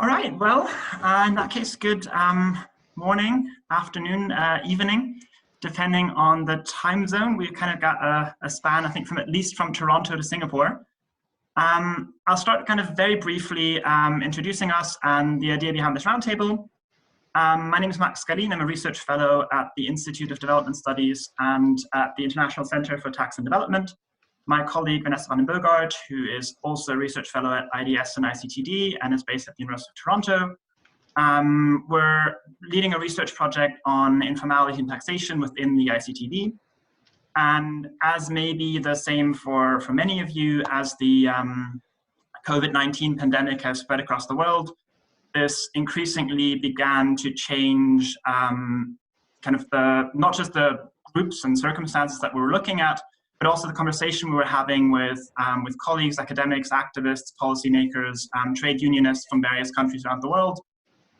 All right, well, in that case, good morning, afternoon, evening, depending on the time zone. We've kind of got a span, I think, from at least from Toronto to Singapore. I'll start kind of very briefly introducing us and the idea behind this roundtable. My name is Max Scalin. I'm a research fellow at the Institute of Development Studies and at the International Center for Tax and Development. My colleague, Vanessa van den Boogaard, who is also a research fellow at IDS and ICTD and is based at the University of Toronto. We're leading a research project on informality and taxation within the ICTD. And as may be the same for many of you, as the COVID-19 pandemic has spread across the world, this increasingly began to change kind of not just the groups and circumstances that we were looking at, but also the conversation we were having with colleagues, academics, activists, policymakers, trade unionists from various countries around the world.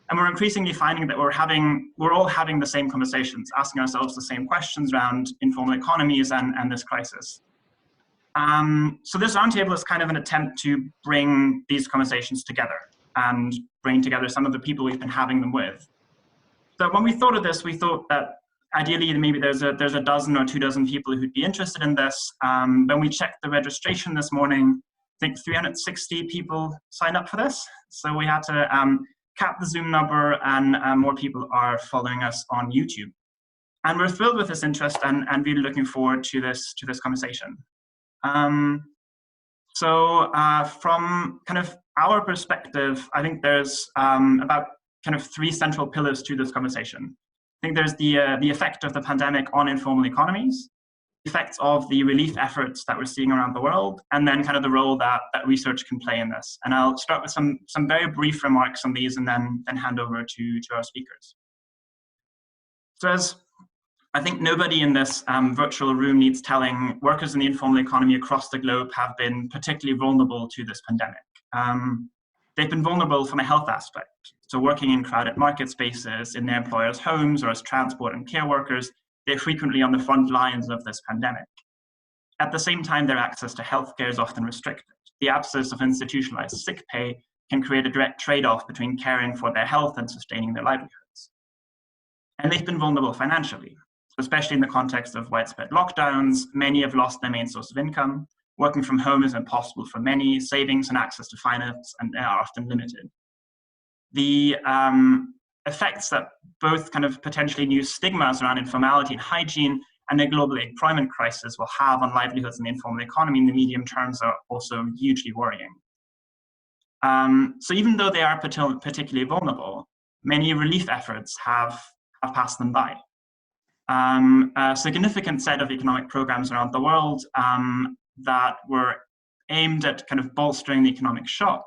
And we're increasingly finding that we're all having the same conversations, asking ourselves the same questions around informal economies and this crisis. So this roundtable is kind of an attempt to bring these conversations together and bring together some of the people we've been having them with. So when we thought of this, we thought that ideally, maybe there's a dozen or 2 dozen people who'd be interested in this. When we checked the registration this morning, I think 360 people signed up for this. So we had to cap the Zoom number, and more people are following us on YouTube. And we're thrilled with this interest and really looking forward to this conversation. So from kind of our perspective, I think there's about kind of 3 central pillars to this conversation. I think there's the effect of the pandemic on informal economies, the effects of the relief efforts that we're seeing around the world, and then kind of the role that research can play in this. And I'll start with some very brief remarks on these and then hand over to our speakers. So as I think nobody in this virtual room needs telling, workers in the informal economy across the globe have been particularly vulnerable to this pandemic. They've been vulnerable from a health aspect. So working in crowded market spaces, in their employers' homes, or as transport and care workers, they're frequently on the front lines of this pandemic. At the same time, their access to healthcare is often restricted. The absence of institutionalized sick pay can create a direct trade-off between caring for their health and sustaining their livelihoods. And they've been vulnerable financially, especially in the context of widespread lockdowns. Many have lost their main source of income. Working from home is impossible for many. Savings and access to finance are often limited. The effects that both kind of potentially new stigmas around informality and hygiene and a global employment crisis will have on livelihoods in the informal economy in the medium terms are also hugely worrying. So even though they are particularly vulnerable, many relief efforts have passed them by. A significant set of economic programs around the world that were aimed at kind of bolstering the economic shock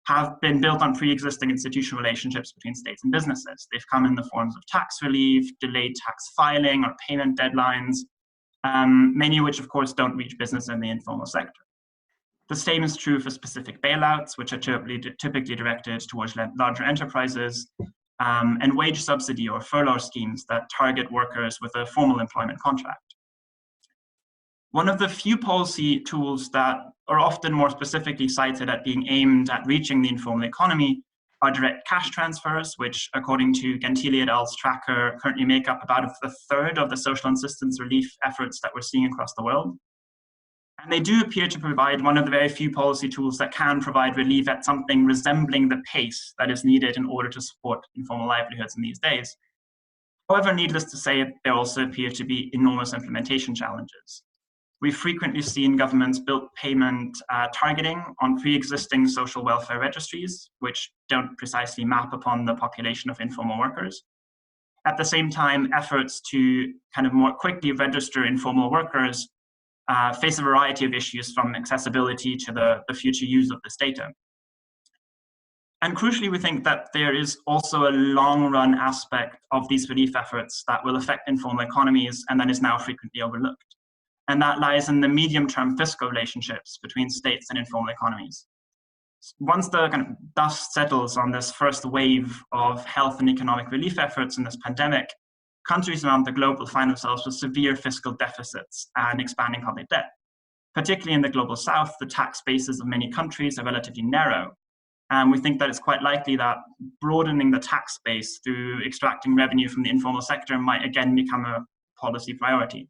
have been built on pre-existing institutional relationships between states and businesses. They've come in the forms of tax relief, delayed tax filing, or payment deadlines, many of which, of course, don't reach business in the informal sector. The same is true for specific bailouts, which are typically directed towards larger enterprises, and wage subsidy or furlough schemes that target workers with a formal employment contract. One of the few policy tools that are often more specifically cited at being aimed at reaching the informal economy are direct cash transfers, which, according to Gentile et al.'s tracker, currently make up about a third of the social assistance relief efforts that we're seeing across the world. And they do appear to provide one of the very few policy tools that can provide relief at something resembling the pace that is needed in order to support informal livelihoods in these days. However, needless to say, there also appear to be enormous implementation challenges. We've frequently seen governments build payment targeting on pre-existing social welfare registries, which don't precisely map upon the population of informal workers. At the same time, efforts to kind of more quickly register informal workers face a variety of issues, from accessibility to the future use of this data. And crucially, we think that there is also a long-run aspect of these relief efforts that will affect informal economies and that is now frequently overlooked. And that lies in the medium-term fiscal relationships between states and informal economies. Once the kind of dust settles on this first wave of health and economic relief efforts in this pandemic, countries around the globe will find themselves with severe fiscal deficits and expanding public debt. Particularly in the global south, the tax bases of many countries are relatively narrow. And we think that it's quite likely that broadening the tax base through extracting revenue from the informal sector might again become a policy priority.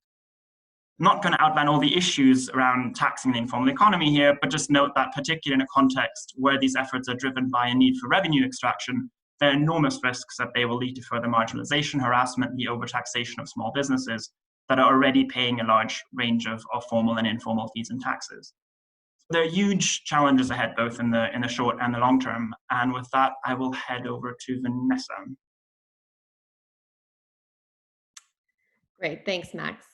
I'm not going to outline all the issues around taxing the informal economy here, but just note that particularly in a context where these efforts are driven by a need for revenue extraction, there are enormous risks that they will lead to further marginalization, harassment, the overtaxation of small businesses that are already paying a large range of formal and informal fees and taxes. There are huge challenges ahead, both in the short and the long term. And with that, I will head over to Vanessa. Great, thanks, Max.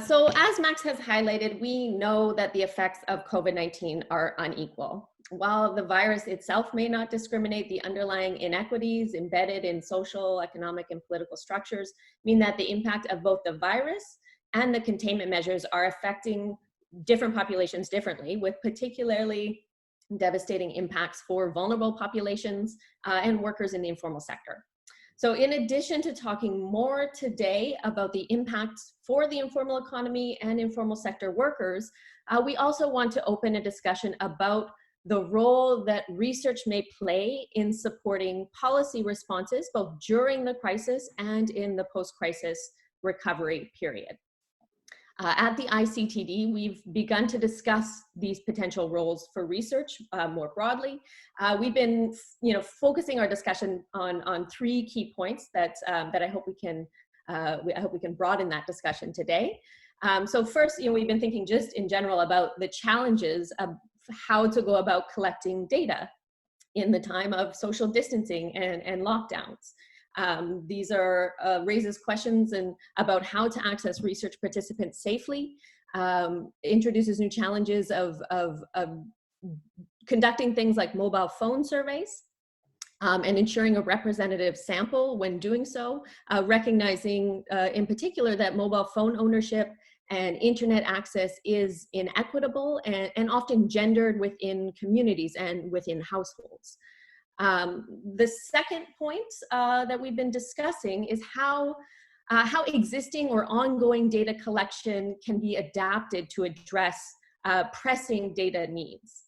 So as Max has highlighted, we know that the effects of COVID-19 are unequal. While the virus itself may not discriminate, the underlying inequities embedded in social, economic, and political structures mean that the impact of both the virus and the containment measures are affecting different populations differently, with particularly devastating impacts for vulnerable populations and workers in the informal sector. So in addition to talking more today about the impacts for the informal economy and informal sector workers, we also want to open a discussion about the role that research may play in supporting policy responses, both during the crisis and in the post-crisis recovery period. At the ICTD, we've begun to discuss these potential roles for research more broadly. We've been, focusing our discussion on three key points that I hope we can broaden that discussion today. So first, we've been thinking just in general about the challenges of how to go about collecting data in the time of social distancing and lockdowns. These are raises questions about how to access research participants safely, introduces new challenges of conducting things like mobile phone surveys, and ensuring a representative sample when doing so, recognizing in particular that mobile phone ownership and internet access is inequitable and often gendered within communities and within households. The second point that we've been discussing is how existing or ongoing data collection can be adapted to address pressing data needs.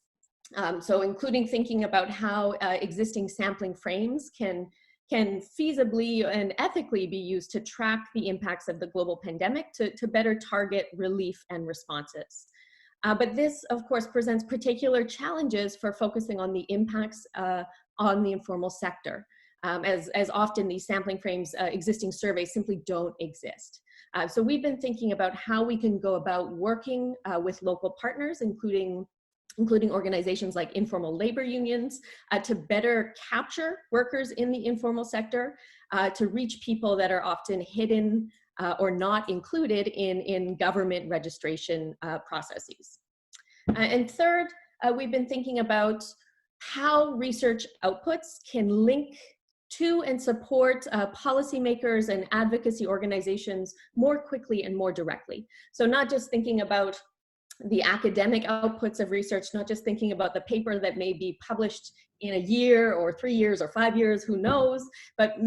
So including thinking about how existing sampling frames can feasibly and ethically be used to track the impacts of the global pandemic to better target relief and responses. But this, of course, presents particular challenges for focusing on the impacts on the informal sector, as often these sampling frames, existing surveys simply don't exist. So we've been thinking about how we can go about working with local partners, including organizations like informal labor unions, to better capture workers in the informal sector, to reach people that are often hidden or not included in government registration processes. And third, we've been thinking about how research outputs can link to and support policymakers and advocacy organizations more quickly and more directly. So not just thinking about the academic outputs of research, not just thinking about the paper that may be published in a year or 3 years or 5 years, who knows, but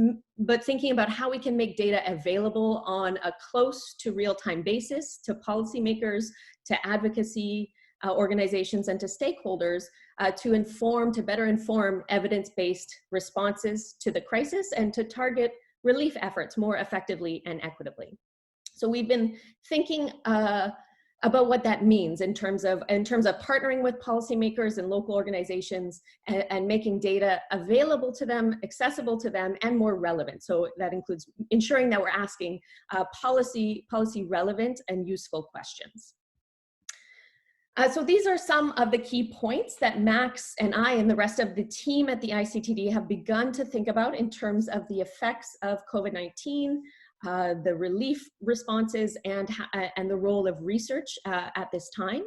thinking about how we can make data available on a close to real-time basis to policymakers, to advocacy organizations, and to stakeholders to better inform evidence-based responses to the crisis and to target relief efforts more effectively and equitably. So we've been thinking about what that means in terms of partnering with policymakers and local organizations and making data available to them, accessible to them, and more relevant. So that includes ensuring that we're asking policy relevant and useful questions. So these are some of the key points that Max and I and the rest of the team at the ICTD have begun to think about in terms of the effects of COVID-19, the relief responses, and the role of research at this time.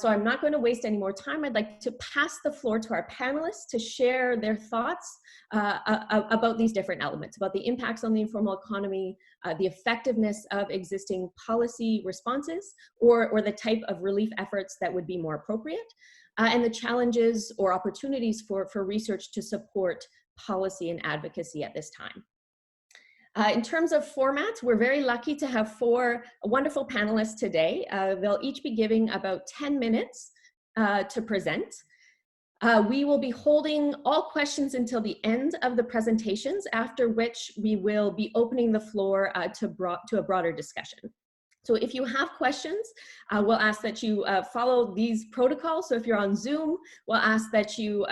So I'm not going to waste any more time. I'd like to pass the floor to our panelists to share their thoughts about these different elements, about the impacts on the informal economy, the effectiveness of existing policy responses, or the type of relief efforts that would be more appropriate, and the challenges or opportunities for research to support policy and advocacy at this time. In terms of formats, we're very lucky to have 4 wonderful panelists today. They'll each be giving about 10 minutes to present. We will be holding all questions until the end of the presentations, after which we will be opening the floor to a broader discussion. So if you have questions, we'll ask that you follow these protocols. So if you're on Zoom, we'll ask that you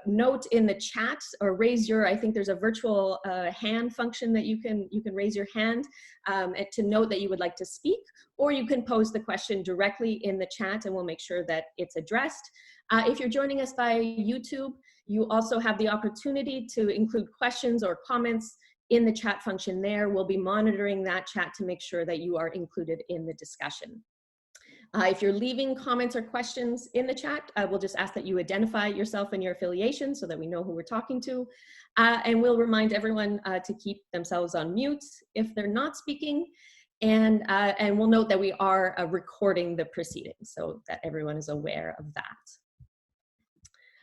note in the chat or raise your, I think there's a virtual hand function that you can raise your hand to note that you would like to speak, or you can pose the question directly in the chat and we'll make sure that it's addressed. If you're joining us by YouTube, you also have the opportunity to include questions or comments in the chat function there. We'll be monitoring that chat to make sure that you are included in the discussion. If you're leaving comments or questions in the chat, we'll just ask that you identify yourself and your affiliation so that we know who we're talking to. And we'll remind everyone to keep themselves on mute if they're not speaking. And we'll note that we are recording the proceedings so that everyone is aware of that.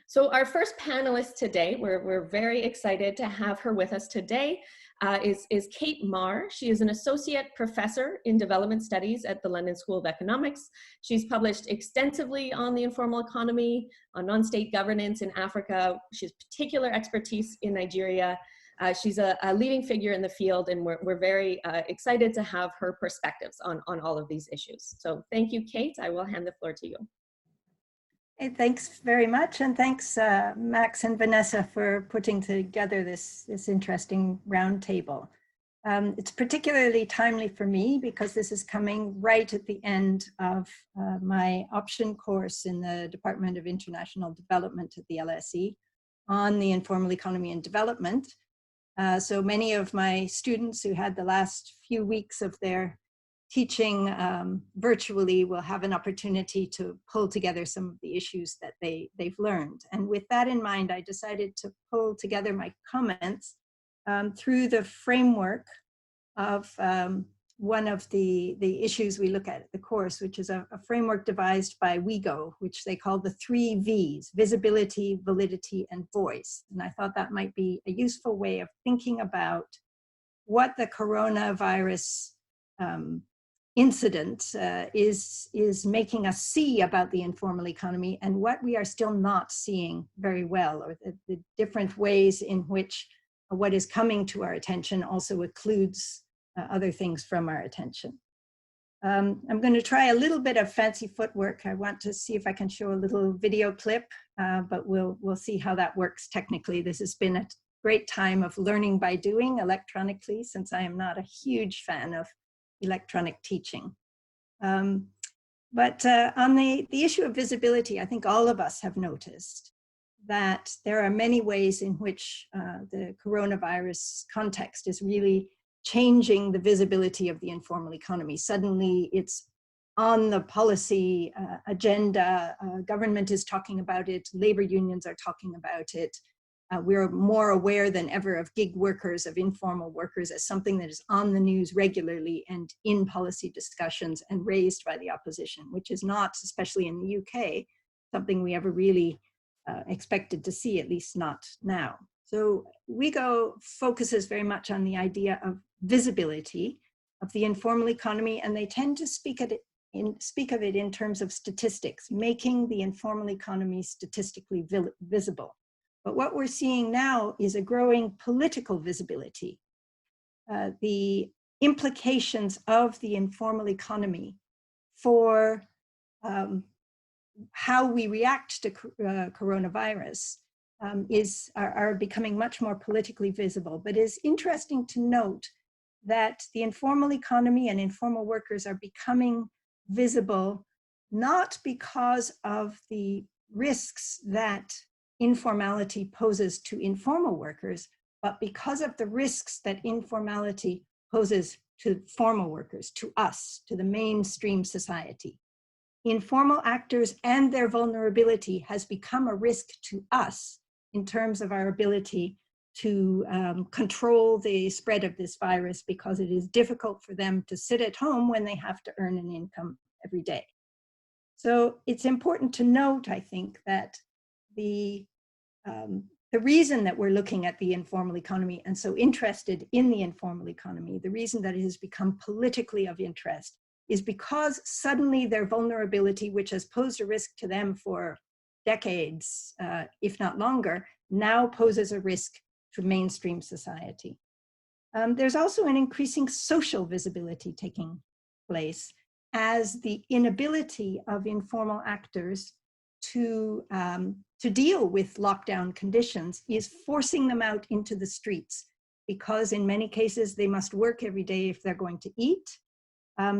So our first panelist today, we're very excited to have her with us today, is Kate Marr. She is an associate professor in development studies at the London School of Economics. She's published extensively on the informal economy, on non-state governance in Africa. She has particular expertise in Nigeria. She's a leading figure in the field, and we're very excited to have her perspectives on all of these issues. So thank you, Kate. I will hand the floor to you. Hey, thanks very much, and thanks Max and Vanessa for putting together this interesting roundtable. It's particularly timely for me because this is coming right at the end of my option course in the Department of International Development at the LSE on the informal economy and development. So many of my students who had the last few weeks of their teaching virtually will have an opportunity to pull together some of the issues that they've learned. And with that in mind, I decided to pull together my comments through the framework of one of the issues we look at the course, which is a framework devised by WeGo, which they call the 3 V's: visibility, validity, and voice. And I thought that might be a useful way of thinking about what the coronavirus incident is making us see about the informal economy, and what we are still not seeing very well, or the different ways in which what is coming to our attention also includes other things from our attention. I'm going to try a little bit of fancy footwork. I want to see if I can show a little video clip, but we'll see how that works technically. This has been a great time of learning by doing electronically, since I am not a huge fan of electronic teaching. But on the issue of visibility, I think all of us have noticed that there are many ways in which the coronavirus context is really changing the visibility of the informal economy. Suddenly it's on the policy agenda, government is talking about it, labor unions are talking about it. We're more aware than ever of gig workers, of informal workers, as something that is on the news regularly and in policy discussions and raised by the opposition, which is not, especially in the UK, something we ever really expected to see, at least not now. So WeGo focuses very much on the idea of visibility of the informal economy, and they tend to speak of it in terms of statistics, making the informal economy statistically visible. But what we're seeing now is a growing political visibility. The implications of the informal economy for how we react to coronavirus are becoming much more politically visible. But it's interesting to note that the informal economy and informal workers are becoming visible not because of the risks that informality poses to informal workers, but because of the risks that informality poses to formal workers, to us, to the mainstream society. Informal actors and their vulnerability has become a risk to us in terms of our ability to control the spread of this virus, because it is difficult for them to sit at home when they have to earn an income every day. So it's important to note, I think, that the reason that we're looking at the informal economy and so interested in the informal economy, the reason that it has become politically of interest, is because suddenly their vulnerability, which has posed a risk to them for decades, if not longer, now poses a risk to mainstream society. There's also an increasing social visibility taking place as the inability of informal actors to deal with lockdown conditions is forcing them out into the streets, because in many cases they must work every day if they're going to eat,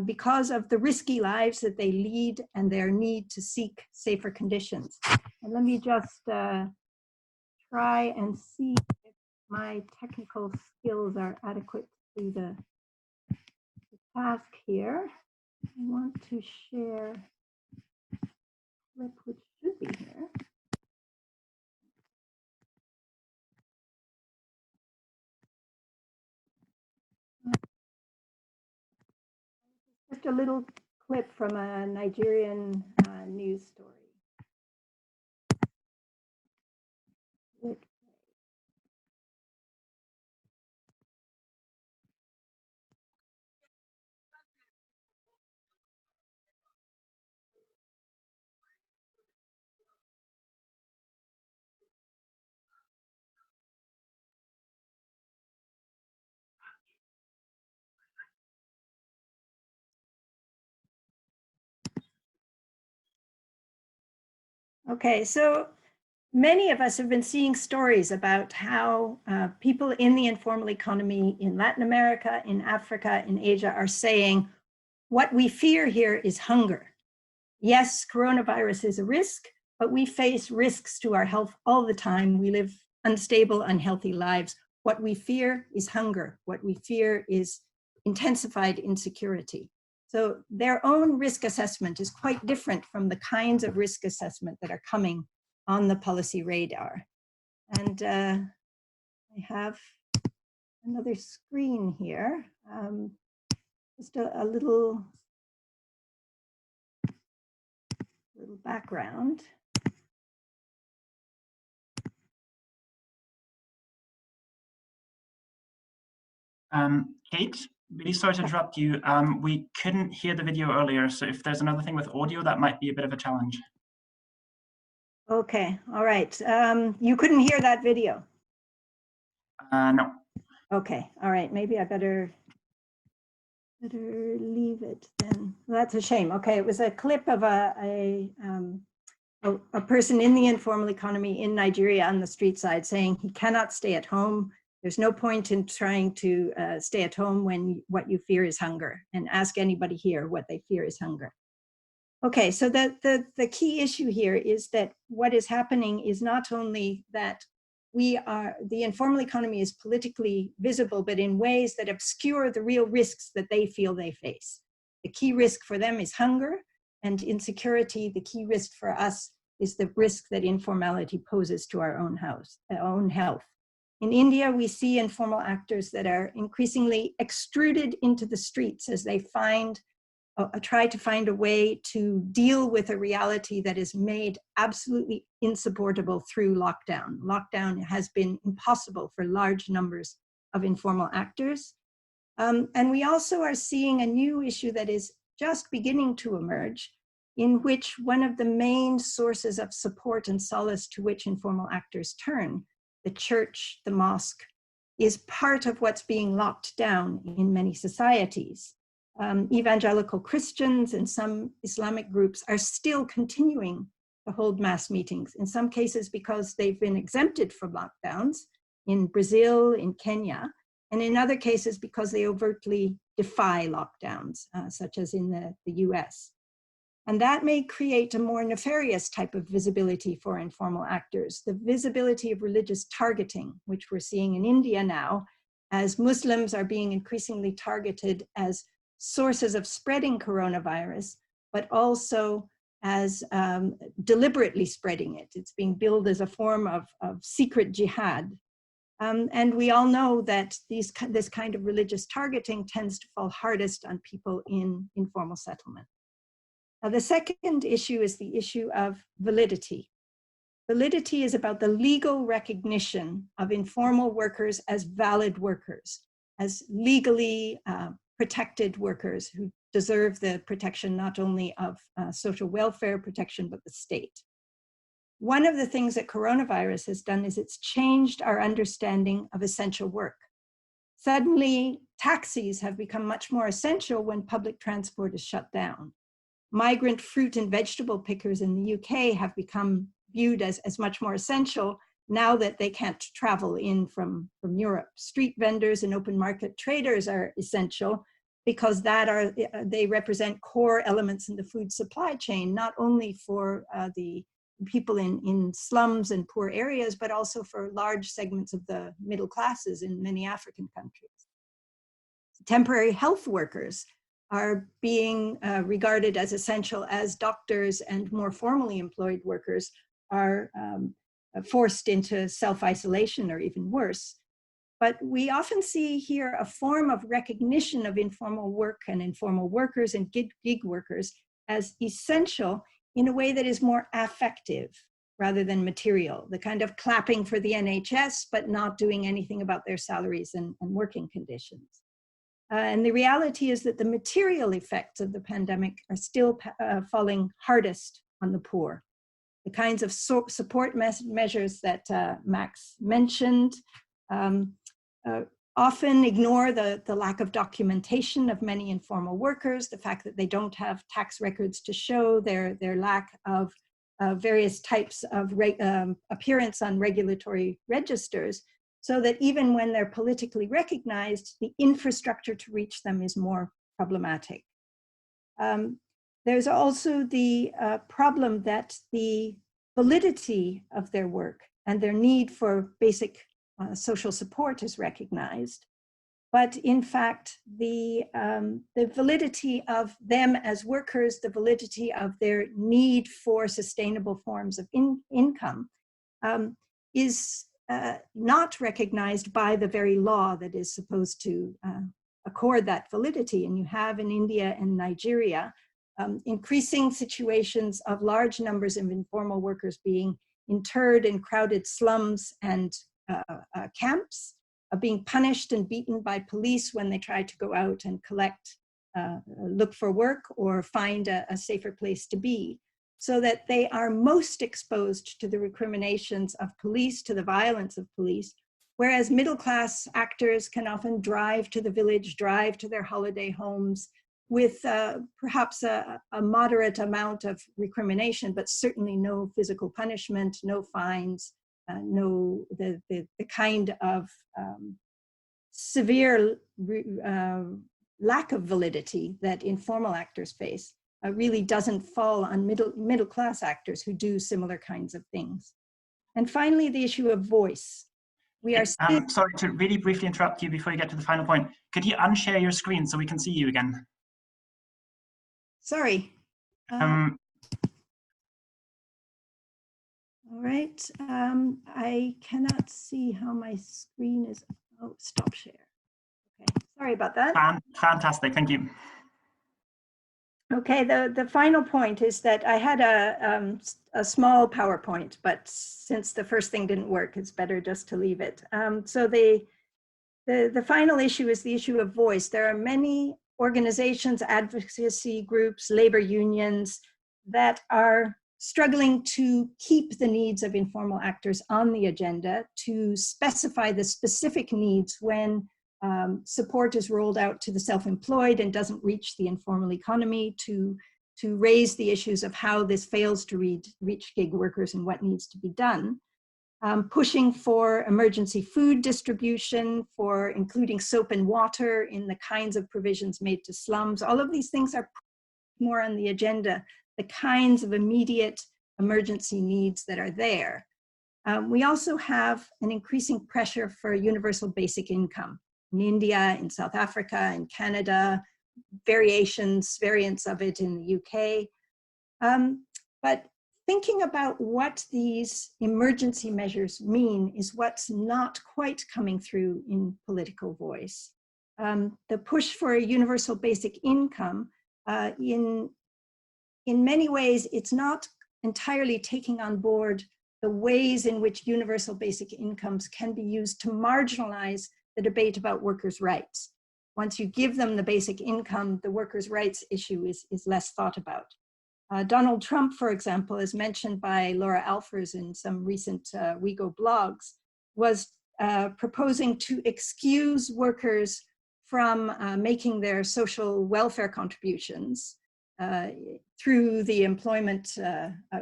because of the risky lives that they lead and their need to seek safer conditions. And let me just try and see if my technical skills are adequate to the task here. I want to share a clip which should be here. Just a little clip from a Nigerian news story. Okay, so many of us have been seeing stories about how people in the informal economy in Latin America, in Africa, in Asia are saying, what we fear here is hunger. Yes, coronavirus is a risk, but we face risks to our health all the time. We live unstable, unhealthy lives. What we fear is hunger. What we fear is intensified insecurity. So their own risk assessment is quite different from the kinds of risk assessment that are coming on the policy radar. And I have another screen here, just a little background. Kate, really sorry to interrupt you. We couldn't hear the video earlier, so if there's another thing with audio, that might be a bit of a challenge. Okay, all right. You couldn't hear that video? No. Okay, all right. Maybe I better leave it then. Well, that's a shame. Okay, it was a clip of a person in the informal economy in Nigeria on the street side saying he cannot stay at home. There's no point in trying to stay at home when what you fear is hunger, and ask anybody here what they fear is hunger. Okay, so the key issue here is that what is happening is not only that the informal economy is politically visible, but in ways that obscure the real risks that they feel they face. The key risk for them is hunger and insecurity. The key risk for us is the risk that informality poses to our own health. In India, we see informal actors that are increasingly extruded into the streets as they try to find a way to deal with a reality that is made absolutely insupportable through lockdown. Lockdown has been impossible for large numbers of informal actors. And we also are seeing a new issue that is just beginning to emerge, in which one of the main sources of support and solace to which informal actors turn, the church, the mosque, is part of what's being locked down in many societies. Evangelical Christians and some Islamic groups are still continuing to hold mass meetings, in some cases because they've been exempted from lockdowns in Brazil, in Kenya, and in other cases because they overtly defy lockdowns, such as in the US. And that may create a more nefarious type of visibility for informal actors, the visibility of religious targeting, which we're seeing in India now, as Muslims are being increasingly targeted as sources of spreading coronavirus, but also as deliberately spreading it. It's being billed as a form of secret jihad. And we all know that this kind of religious targeting tends to fall hardest on people in informal settlement. Now, the second issue is the issue of validity. Validity is about the legal recognition of informal workers as valid workers, as legally protected workers who deserve the protection not only of social welfare protection, but the state. one of the things that coronavirus has done is it's changed our understanding of essential work. Suddenly, taxis have become much more essential when public transport is shut down. Migrant fruit and vegetable pickers in the UK have become viewed as much more essential now that they can't travel in from Europe. Street vendors and open market traders are essential because they represent core elements in the food supply chain, not only for the people in slums and poor areas, but also for large segments of the middle classes in many African countries. Temporary health workers are being regarded as essential as doctors and more formally employed workers are forced into self-isolation or even worse. But we often see here a form of recognition of informal work and informal workers and gig workers as essential in a way that is more affective rather than material, the kind of clapping for the NHS, but not doing anything about their salaries and working conditions. And the reality is that the material effects of the pandemic are still falling hardest on the poor. The kinds of support measures that Max mentioned often ignore the lack of documentation of many informal workers, the fact that they don't have tax records to show their lack of various types of appearance on regulatory registers, so that even when they're politically recognized, the infrastructure to reach them is more problematic. There's also the problem that the validity of their work and their need for basic social support is recognized. But in fact, the validity of them as workers, the validity of their need for sustainable forms of income is not recognized by the very law that is supposed to accord that validity. And you have in India and Nigeria increasing situations of large numbers of informal workers being interred in crowded slums and camps, being punished and beaten by police when they try to go out and look for work or find a safer place to be, so that they are most exposed to the recriminations of police, to the violence of police, whereas middle-class actors can often drive to the village, drive to their holiday homes with perhaps a moderate amount of recrimination, but certainly no physical punishment, no fines, the kind of severe lack of validity that informal actors face really doesn't fall on middle class actors who do similar kinds of things. And finally, the issue of voice. We are sorry to really briefly interrupt you before you get to the final point. Could you unshare your screen so we can see you again? Sorry. All right, I cannot see how my screen is. Oh, stop share. Okay, sorry about that. Fantastic, thank you. Okay, the final point is that I had a small PowerPoint, but since the first thing didn't work, it's better just to leave it. So the final issue is the issue of voice. There are many organizations, advocacy groups, labor unions that are struggling to keep the needs of informal actors on the agenda, to specify the specific needs when support is rolled out to the self-employed and doesn't reach the informal economy, to raise the issues of how this fails to reach gig workers and what needs to be done. Pushing for emergency food distribution, for including soap and water in the kinds of provisions made to slums. All of these things are more on the agenda, the kinds of immediate emergency needs that are there. We also have an increasing pressure for universal basic income in India, in South Africa, in Canada, variants of it in the UK. But thinking about what these emergency measures mean is what's not quite coming through in political voice. The push for a universal basic income, in many ways, it's not entirely taking on board the ways in which universal basic incomes can be used to marginalize the debate about workers' rights. Once you give them the basic income, the workers' rights issue is less thought about. Donald Trump, for example, as mentioned by Laura Alfers in some recent WeGo blogs, was proposing to excuse workers from making their social welfare contributions through the employment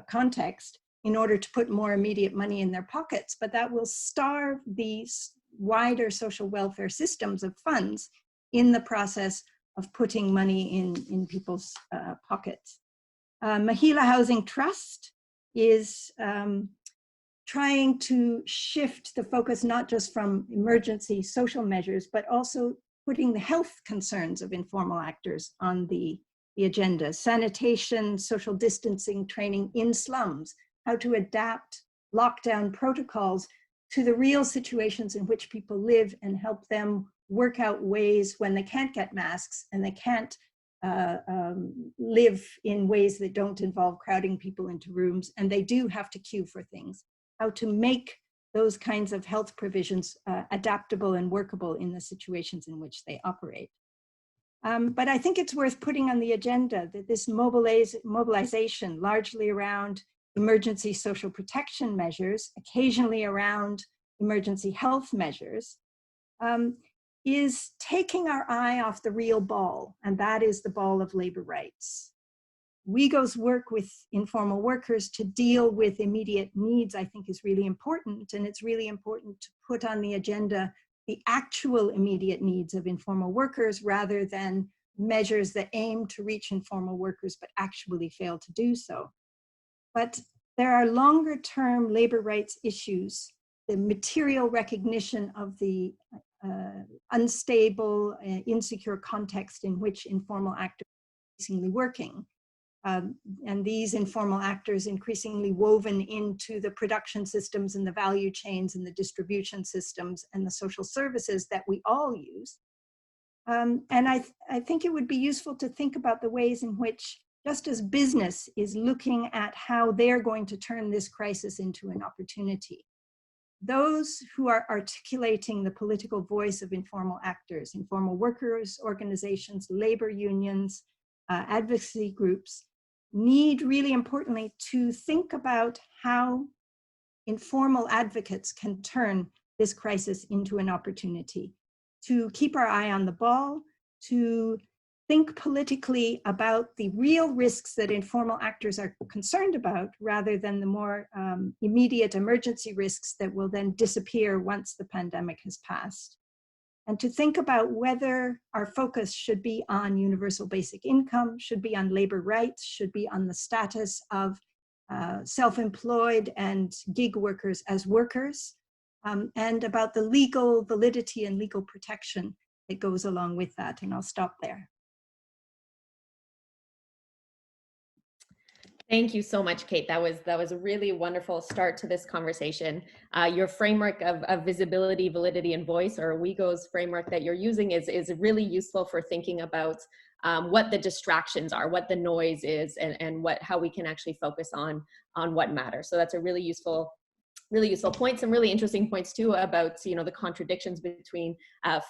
context in order to put more immediate money in their pockets. But that will starve these wider social welfare systems of funds in the process of putting money in people's pockets. Mahila Housing Trust is trying to shift the focus not just from emergency social measures, but also putting the health concerns of informal actors on the agenda. Sanitation, social distancing training in slums, how to adapt lockdown protocols to the real situations in which people live and help them work out ways when they can't get masks and they can't live in ways that don't involve crowding people into rooms, and they do have to queue for things. How to make those kinds of health provisions adaptable and workable in the situations in which they operate. But I think it's worth putting on the agenda that this mobilization, largely around emergency social protection measures, occasionally around emergency health measures, is taking our eye off the real ball, and that is the ball of labor rights. WeGo's work with informal workers to deal with immediate needs, I think, is really important, and it's really important to put on the agenda the actual immediate needs of informal workers rather than measures that aim to reach informal workers but actually fail to do so. But there are longer term labor rights issues, the material recognition of the unstable, insecure context in which informal actors are increasingly working. And these informal actors increasingly woven into the production systems and the value chains and the distribution systems and the social services that we all use. And I think it would be useful to think about the ways in which, just as business is looking at how they're going to turn this crisis into an opportunity, those who are articulating the political voice of informal actors, informal workers organizations, labor unions, advocacy groups, need really importantly to think about how informal advocates can turn this crisis into an opportunity, to keep our eye on the ball, to think politically about the real risks that informal actors are concerned about rather than the more immediate emergency risks that will then disappear once the pandemic has passed. And to think about whether our focus should be on universal basic income, should be on labor rights, should be on the status of self-employed and gig workers as workers, and about the legal validity and legal protection that goes along with that. And I'll stop there. Thank you so much, Kate. That was a really wonderful start to this conversation. Your framework of visibility, validity, and voice, or WeGo's framework that you're using is really useful for thinking about what the distractions are, what the noise is, and how we can actually focus on what matters. So that's a really useful point. Some really interesting points too about the contradictions between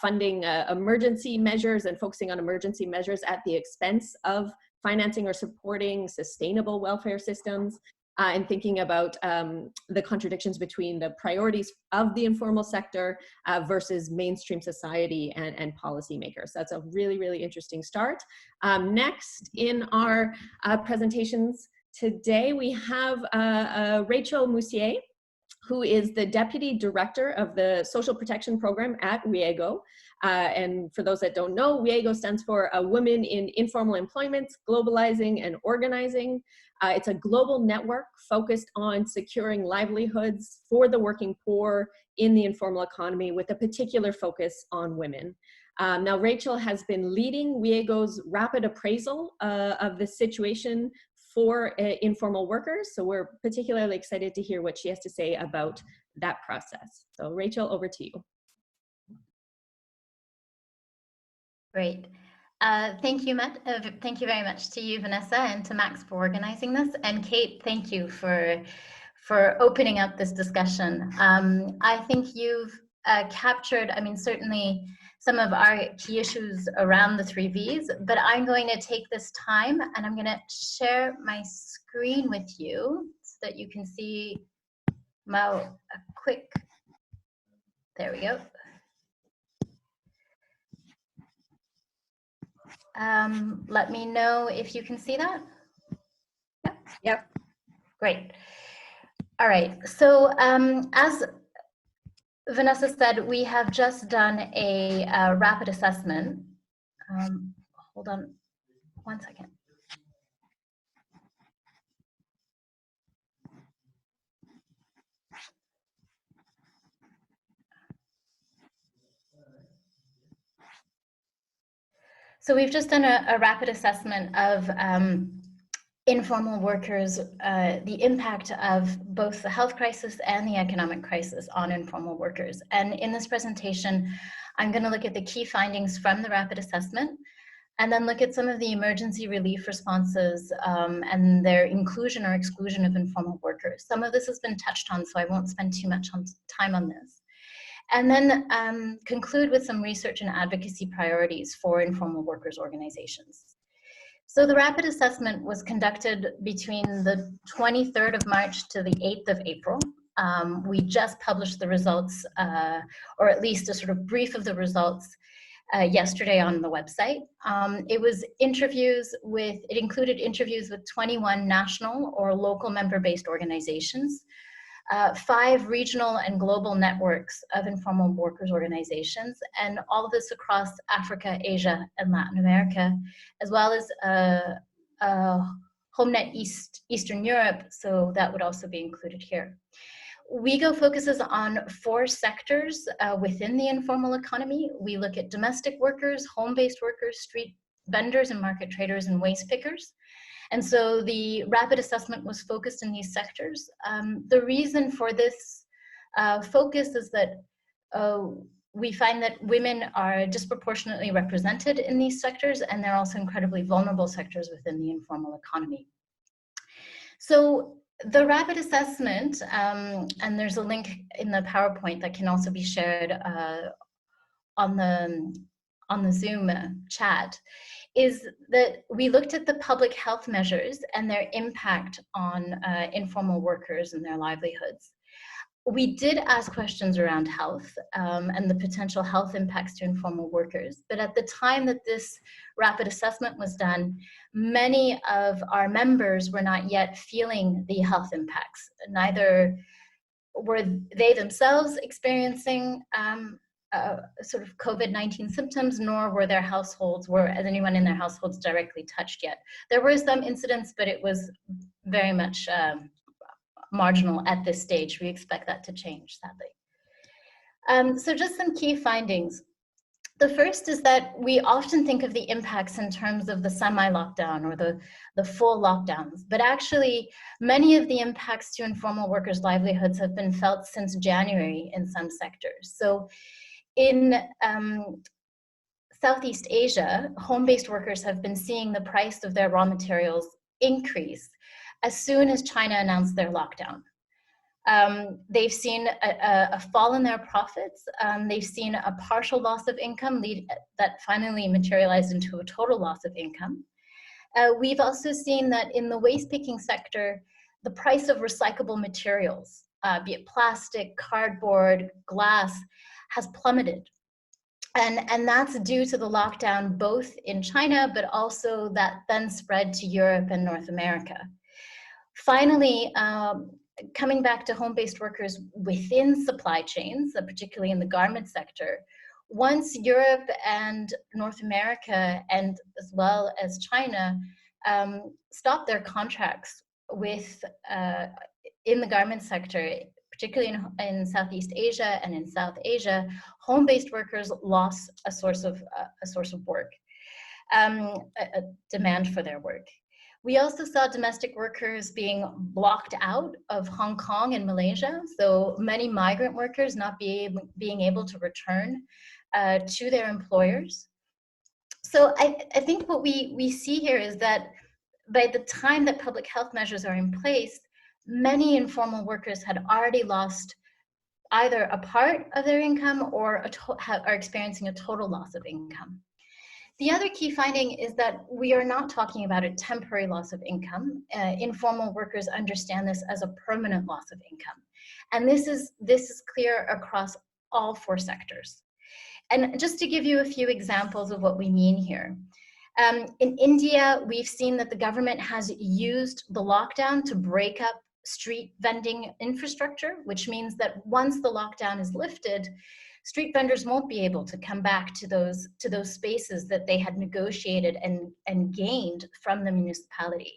funding emergency measures and focusing on emergency measures at the expense of financing or supporting sustainable welfare systems, and thinking about the contradictions between the priorities of the informal sector versus mainstream society and policymakers. That's a really, really interesting start. Next in our presentations today, we have Rachel Moussier, who is the Deputy Director of the Social Protection Program at WeGo. And for those that don't know, WeGo stands for Women in Informal Employment, Globalizing and Organizing. It's a global network focused on securing livelihoods for the working poor in the informal economy with a particular focus on women. Now, Rachel has been leading WeGo's rapid appraisal of the situation for informal workers. So we're particularly excited to hear what she has to say about that process. So Rachel, over to you. Great. Thank you, Matt. Thank you very much to you, Vanessa, and to Max for organizing this. And Kate, thank you for opening up this discussion. I think you've captured, certainly some of our key issues around the 3 V's, but I'm going to take this time and I'm going to share my screen with you so that you can see a quick, there we go. Let me know if you can see that. Yep. Yep. Great. All right. So as Vanessa said, we have just done a rapid assessment. Hold on one second. So we've just done a rapid assessment of informal workers, the impact of both the health crisis and the economic crisis on informal workers. And in this presentation, I'm going to look at the key findings from the rapid assessment, and then look at some of the emergency relief responses and their inclusion or exclusion of informal workers. Some of this has been touched on, so I won't spend too much time on this. And then conclude with some research and advocacy priorities for informal workers organizations. So the rapid assessment was conducted between the 23rd of March to the 8th of April. We just published the results, or at least a sort of brief of the results yesterday on the website. It included interviews with 21 national or local member-based organizations, 5 regional and global networks of informal workers organizations, and all of this across Africa, Asia, and Latin America, as well as HomeNet Eastern Europe, so that would also be included here. WeGo focuses on 4 sectors within the informal economy. We look at domestic workers, home-based workers, street vendors and market traders, and waste pickers. And so the rapid assessment was focused in these sectors. The reason for this focus is that we find that women are disproportionately represented in these sectors, and they're also incredibly vulnerable sectors within the informal economy. So the rapid assessment, and there's a link in the PowerPoint that can also be shared on the Zoom chat, is that we looked at the public health measures and their impact on informal workers and their livelihoods. We did ask questions around health and the potential health impacts to informal workers, but at the time that this rapid assessment was done, many of our members were not yet feeling the health impacts. Neither were they themselves experiencing sort of COVID-19 symptoms, nor were their households, anyone in their households directly touched yet. There were some incidents, but it was very much marginal at this stage. We expect that to change, sadly. So just some key findings. The first is that we often think of the impacts in terms of the semi-lockdown or the full lockdowns, but actually many of the impacts to informal workers' livelihoods have been felt since January in some sectors. So in Southeast Asia, home-based workers have been seeing the price of their raw materials increase as soon as China announced their lockdown. They've seen a fall in their profits. They've seen a partial loss of income that finally materialized into a total loss of income. We've also seen that in the waste picking sector, the price of recyclable materials, be it plastic, cardboard, glass, has plummeted. And that's due to the lockdown, both in China, but also that then spread to Europe and North America. Finally, coming back to home-based workers within supply chains, particularly in the garment sector, once Europe and North America, and as well as China, stopped their contracts with in the garment sector, particularly in Southeast Asia and in South Asia, home-based workers lost a source of work, a demand for their work. We also saw domestic workers being blocked out of Hong Kong and Malaysia, so many migrant workers not being able to return to their employers. So I think what we see here is that by the time that public health measures are in place, many informal workers had already lost either a part of their income or are experiencing a total loss of income. The other key finding is that we are not talking about a temporary loss of income. Informal workers understand this as a permanent loss of income. And this is clear across all 4 sectors. And just to give you a few examples of what we mean here. In India, we've seen that the government has used the lockdown to break up street vending infrastructure, which means that once the lockdown is lifted, street vendors won't be able to come back to those spaces that they had negotiated and gained from the municipality.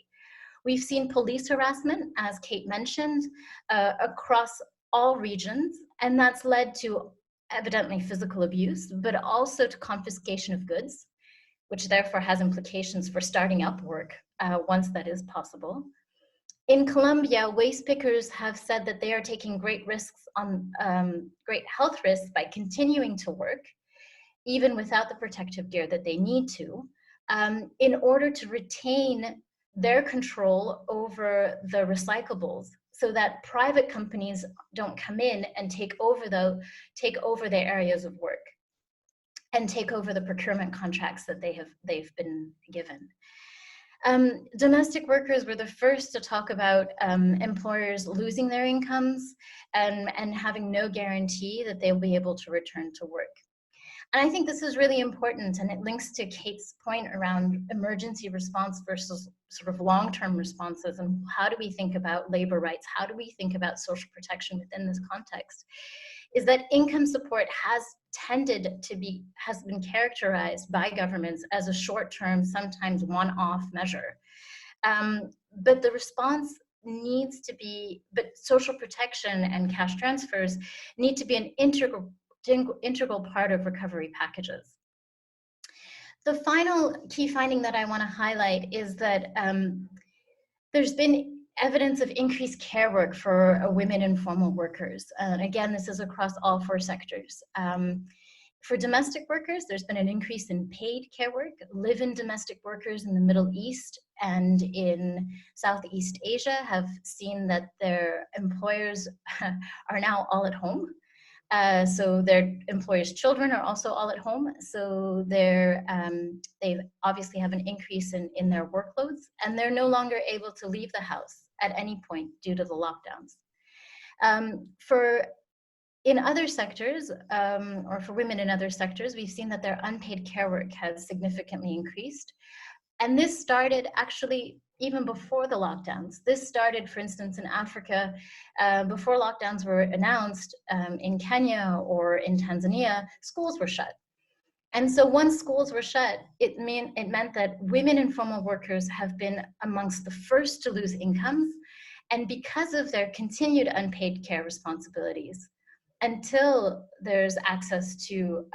We've seen police harassment, as Kate mentioned, across all regions, and that's led to evidently physical abuse, but also to confiscation of goods, which therefore has implications for starting up work once that is possible. In Colombia, waste pickers have said that they are taking great risks on great health risks by continuing to work, even without the protective gear that they need to, in order to retain their control over the recyclables, so that private companies don't come in and take over their areas of work and take over the procurement contracts that they've been given. Domestic workers were the first to talk about employers losing their incomes and having no guarantee that they'll be able to return to work. And I think this is really important, and it links to Kate's point around emergency response versus sort of long-term responses, and how do we think about labor rights? How do we think about social protection within this context? Is that income support has been characterized by governments as a short-term, sometimes one-off measure. But the response needs to be, but social protection and cash transfers need to be an integral part of recovery packages. The final key finding that I want to highlight is that there's been evidence of increased care work for women informal workers. And again, this is across all 4 sectors. For domestic workers, there's been an increase in paid care work. Live-in domestic workers in the Middle East and in Southeast Asia have seen that their employers are now all at home. So their employers' children are also all at home. So they obviously have an increase in their workloads, and they're no longer able to leave the house at any point due to the lockdowns. In other sectors, or for women in other sectors, we've seen that their unpaid care work has significantly increased. And this started actually even before the lockdowns. This started, for instance, in Africa, before lockdowns were announced, in Kenya or in Tanzania, schools were shut. And so once schools were shut, it meant that women informal workers have been amongst the first to lose incomes, and because of their continued unpaid care responsibilities, until there's access to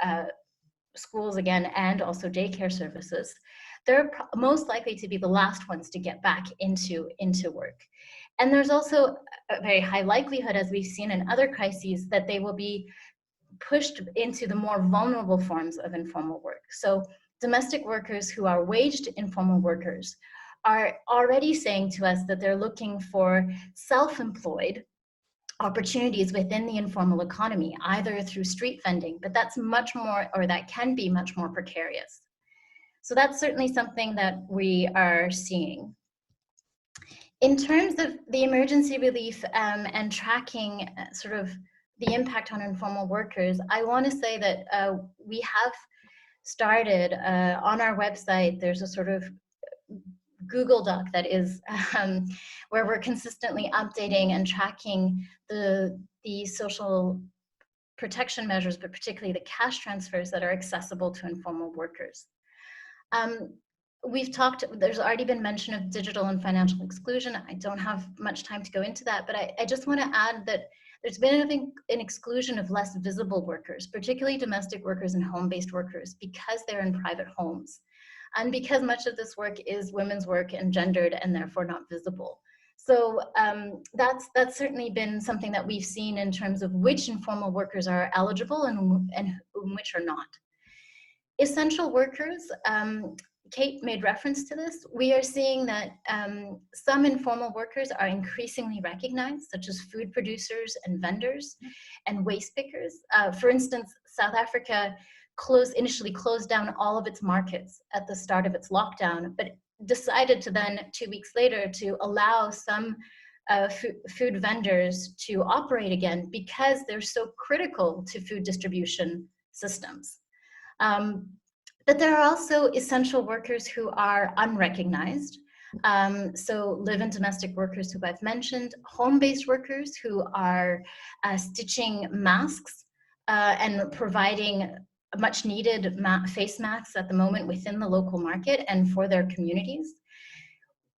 schools again and also daycare services, they're most likely to be the last ones to get back into work. And there's also a very high likelihood, as we've seen in other crises, that they will be pushed into the more vulnerable forms of informal work. So domestic workers who are waged informal workers are already saying to us that they're looking for self-employed opportunities within the informal economy, either through street vending, but that's much more, or that can be much more precarious. So that's certainly something that we are seeing. In terms of the emergency relief and tracking sort of the impact on informal workers, I want to say that we have started on our website, there's a sort of Google Doc that is where we're consistently updating and tracking the social protection measures, but particularly the cash transfers that are accessible to informal workers. There's already been mention of digital and financial exclusion. I don't have much time to go into that, but I just want to add that there's been an exclusion of less visible workers, particularly domestic workers and home-based workers, because they're in private homes. And because much of this work is women's work and gendered and therefore not visible. So that's certainly been something that we've seen in terms of which informal workers are eligible and which are not. Essential workers Kate made reference to this. We are seeing that some informal workers are increasingly recognized, such as food producers and vendors and waste pickers. For instance, South Africa initially closed down all of its markets at the start of its lockdown, but decided to then 2 weeks later to allow some food vendors to operate again because they're so critical to food distribution systems. But there are also essential workers who are unrecognized. So live-in domestic workers who I've mentioned, home-based workers who are stitching masks and providing much needed face masks at the moment within the local market and for their communities.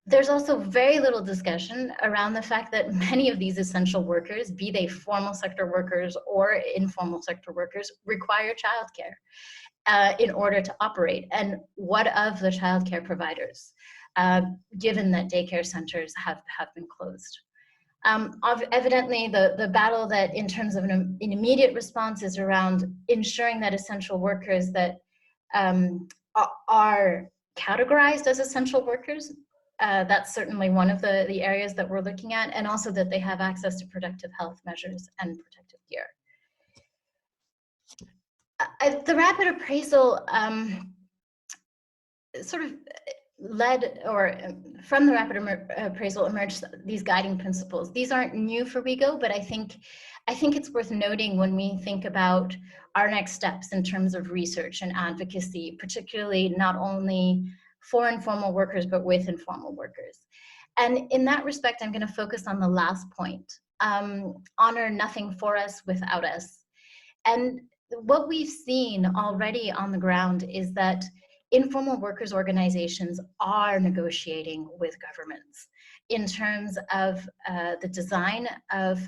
There's also very little discussion around the fact that many of these essential workers, be they formal sector workers or informal sector workers, require childcare in order to operate. And what of the childcare providers, given that daycare centers have been closed? Evidently, the battle that in terms of an immediate response is around ensuring that essential workers that are categorized as essential workers. That's certainly one of the areas that we're looking at, and also that they have access to protective health measures and protective gear. The rapid appraisal sort of led, or from the rapid appraisal emerged these guiding principles. These aren't new for WeGo, but I think it's worth noting when we think about our next steps in terms of research and advocacy, particularly not only for informal workers, but with informal workers. And in that respect, I'm going to focus on the last point, honor nothing for us without us. And what we've seen already on the ground is that informal workers organizations are negotiating with governments in terms of the design of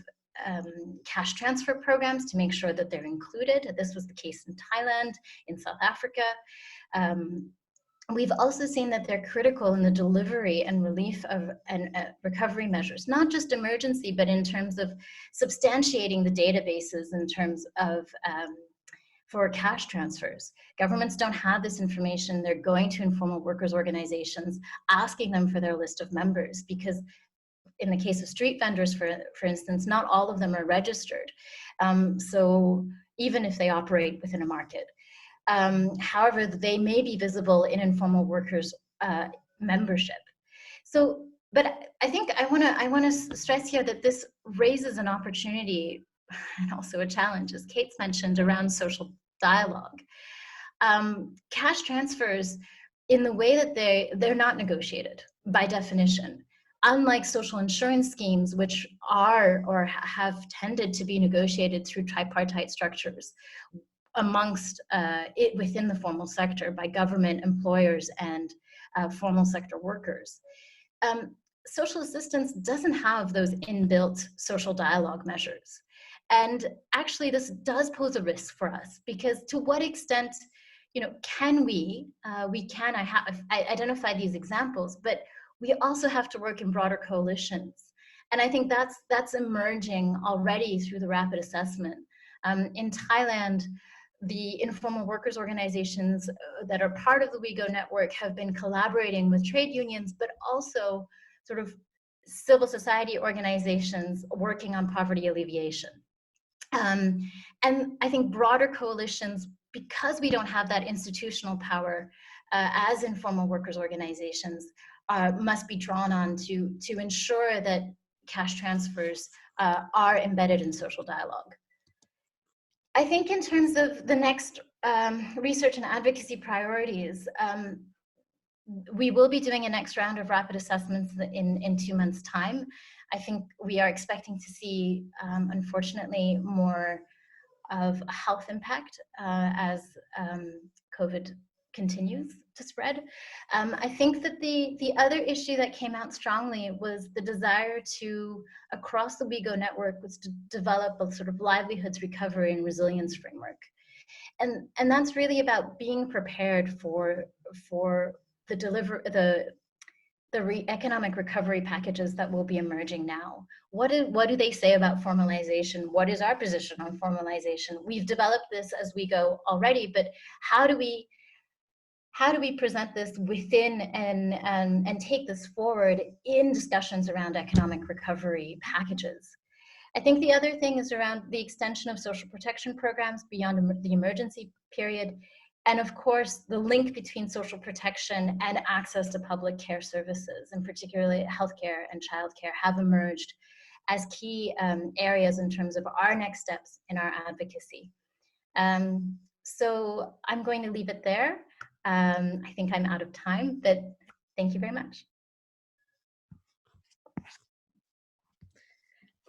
cash transfer programs to make sure that they're included. This was the case in Thailand, in South Africa. We've also seen that they're critical in the delivery and relief of recovery measures, not just emergency, but in terms of substantiating the databases in terms of for cash transfers. Governments don't have this information. They're going to informal workers organizations, asking them for their list of members, because in the case of street vendors, for instance, not all of them are registered. So even if they operate within a market. However, they may be visible in informal workers membership. So, but I think I want to stress here that this raises an opportunity and also a challenge, as Kate's mentioned, around social dialogue. Cash transfers, in the way that they're not negotiated by definition, unlike social insurance schemes, which are or have tended to be negotiated through tripartite structures amongst within the formal sector by government, employers, and formal sector workers. Social assistance doesn't have those inbuilt social dialogue measures. And actually, this does pose a risk for us, because to what extent, can we can, I identified these examples, but we also have to work in broader coalitions. And I think that's emerging already through the rapid assessment. In Thailand, the informal workers organizations that are part of the WeGo network have been collaborating with trade unions, but also sort of civil society organizations working on poverty alleviation. And I think broader coalitions, because we don't have that institutional power as informal workers organizations, must be drawn on to ensure that cash transfers are embedded in social dialogue. I think in terms of the next research and advocacy priorities, we will be doing a next round of rapid assessments in 2 months' time. I think we are expecting to see, unfortunately, more of a health impact as COVID continues to spread. I think that the other issue that came out strongly was the desire to, across the WeGo network, was to develop a sort of livelihoods recovery and resilience framework. And that's really about being prepared for the economic recovery packages that will be emerging now. What do they say about formalization? What is our position on formalization? We've developed this as we go already, but how do we how do we present this within and take this forward in discussions around economic recovery packages? I think the other thing is around the extension of social protection programs beyond the emergency period. And of course, the link between social protection and access to public care services, and particularly healthcare and childcare, have emerged as key areas in terms of our next steps in our advocacy. So I'm going to leave it there. I think I'm out of time, but thank you very much.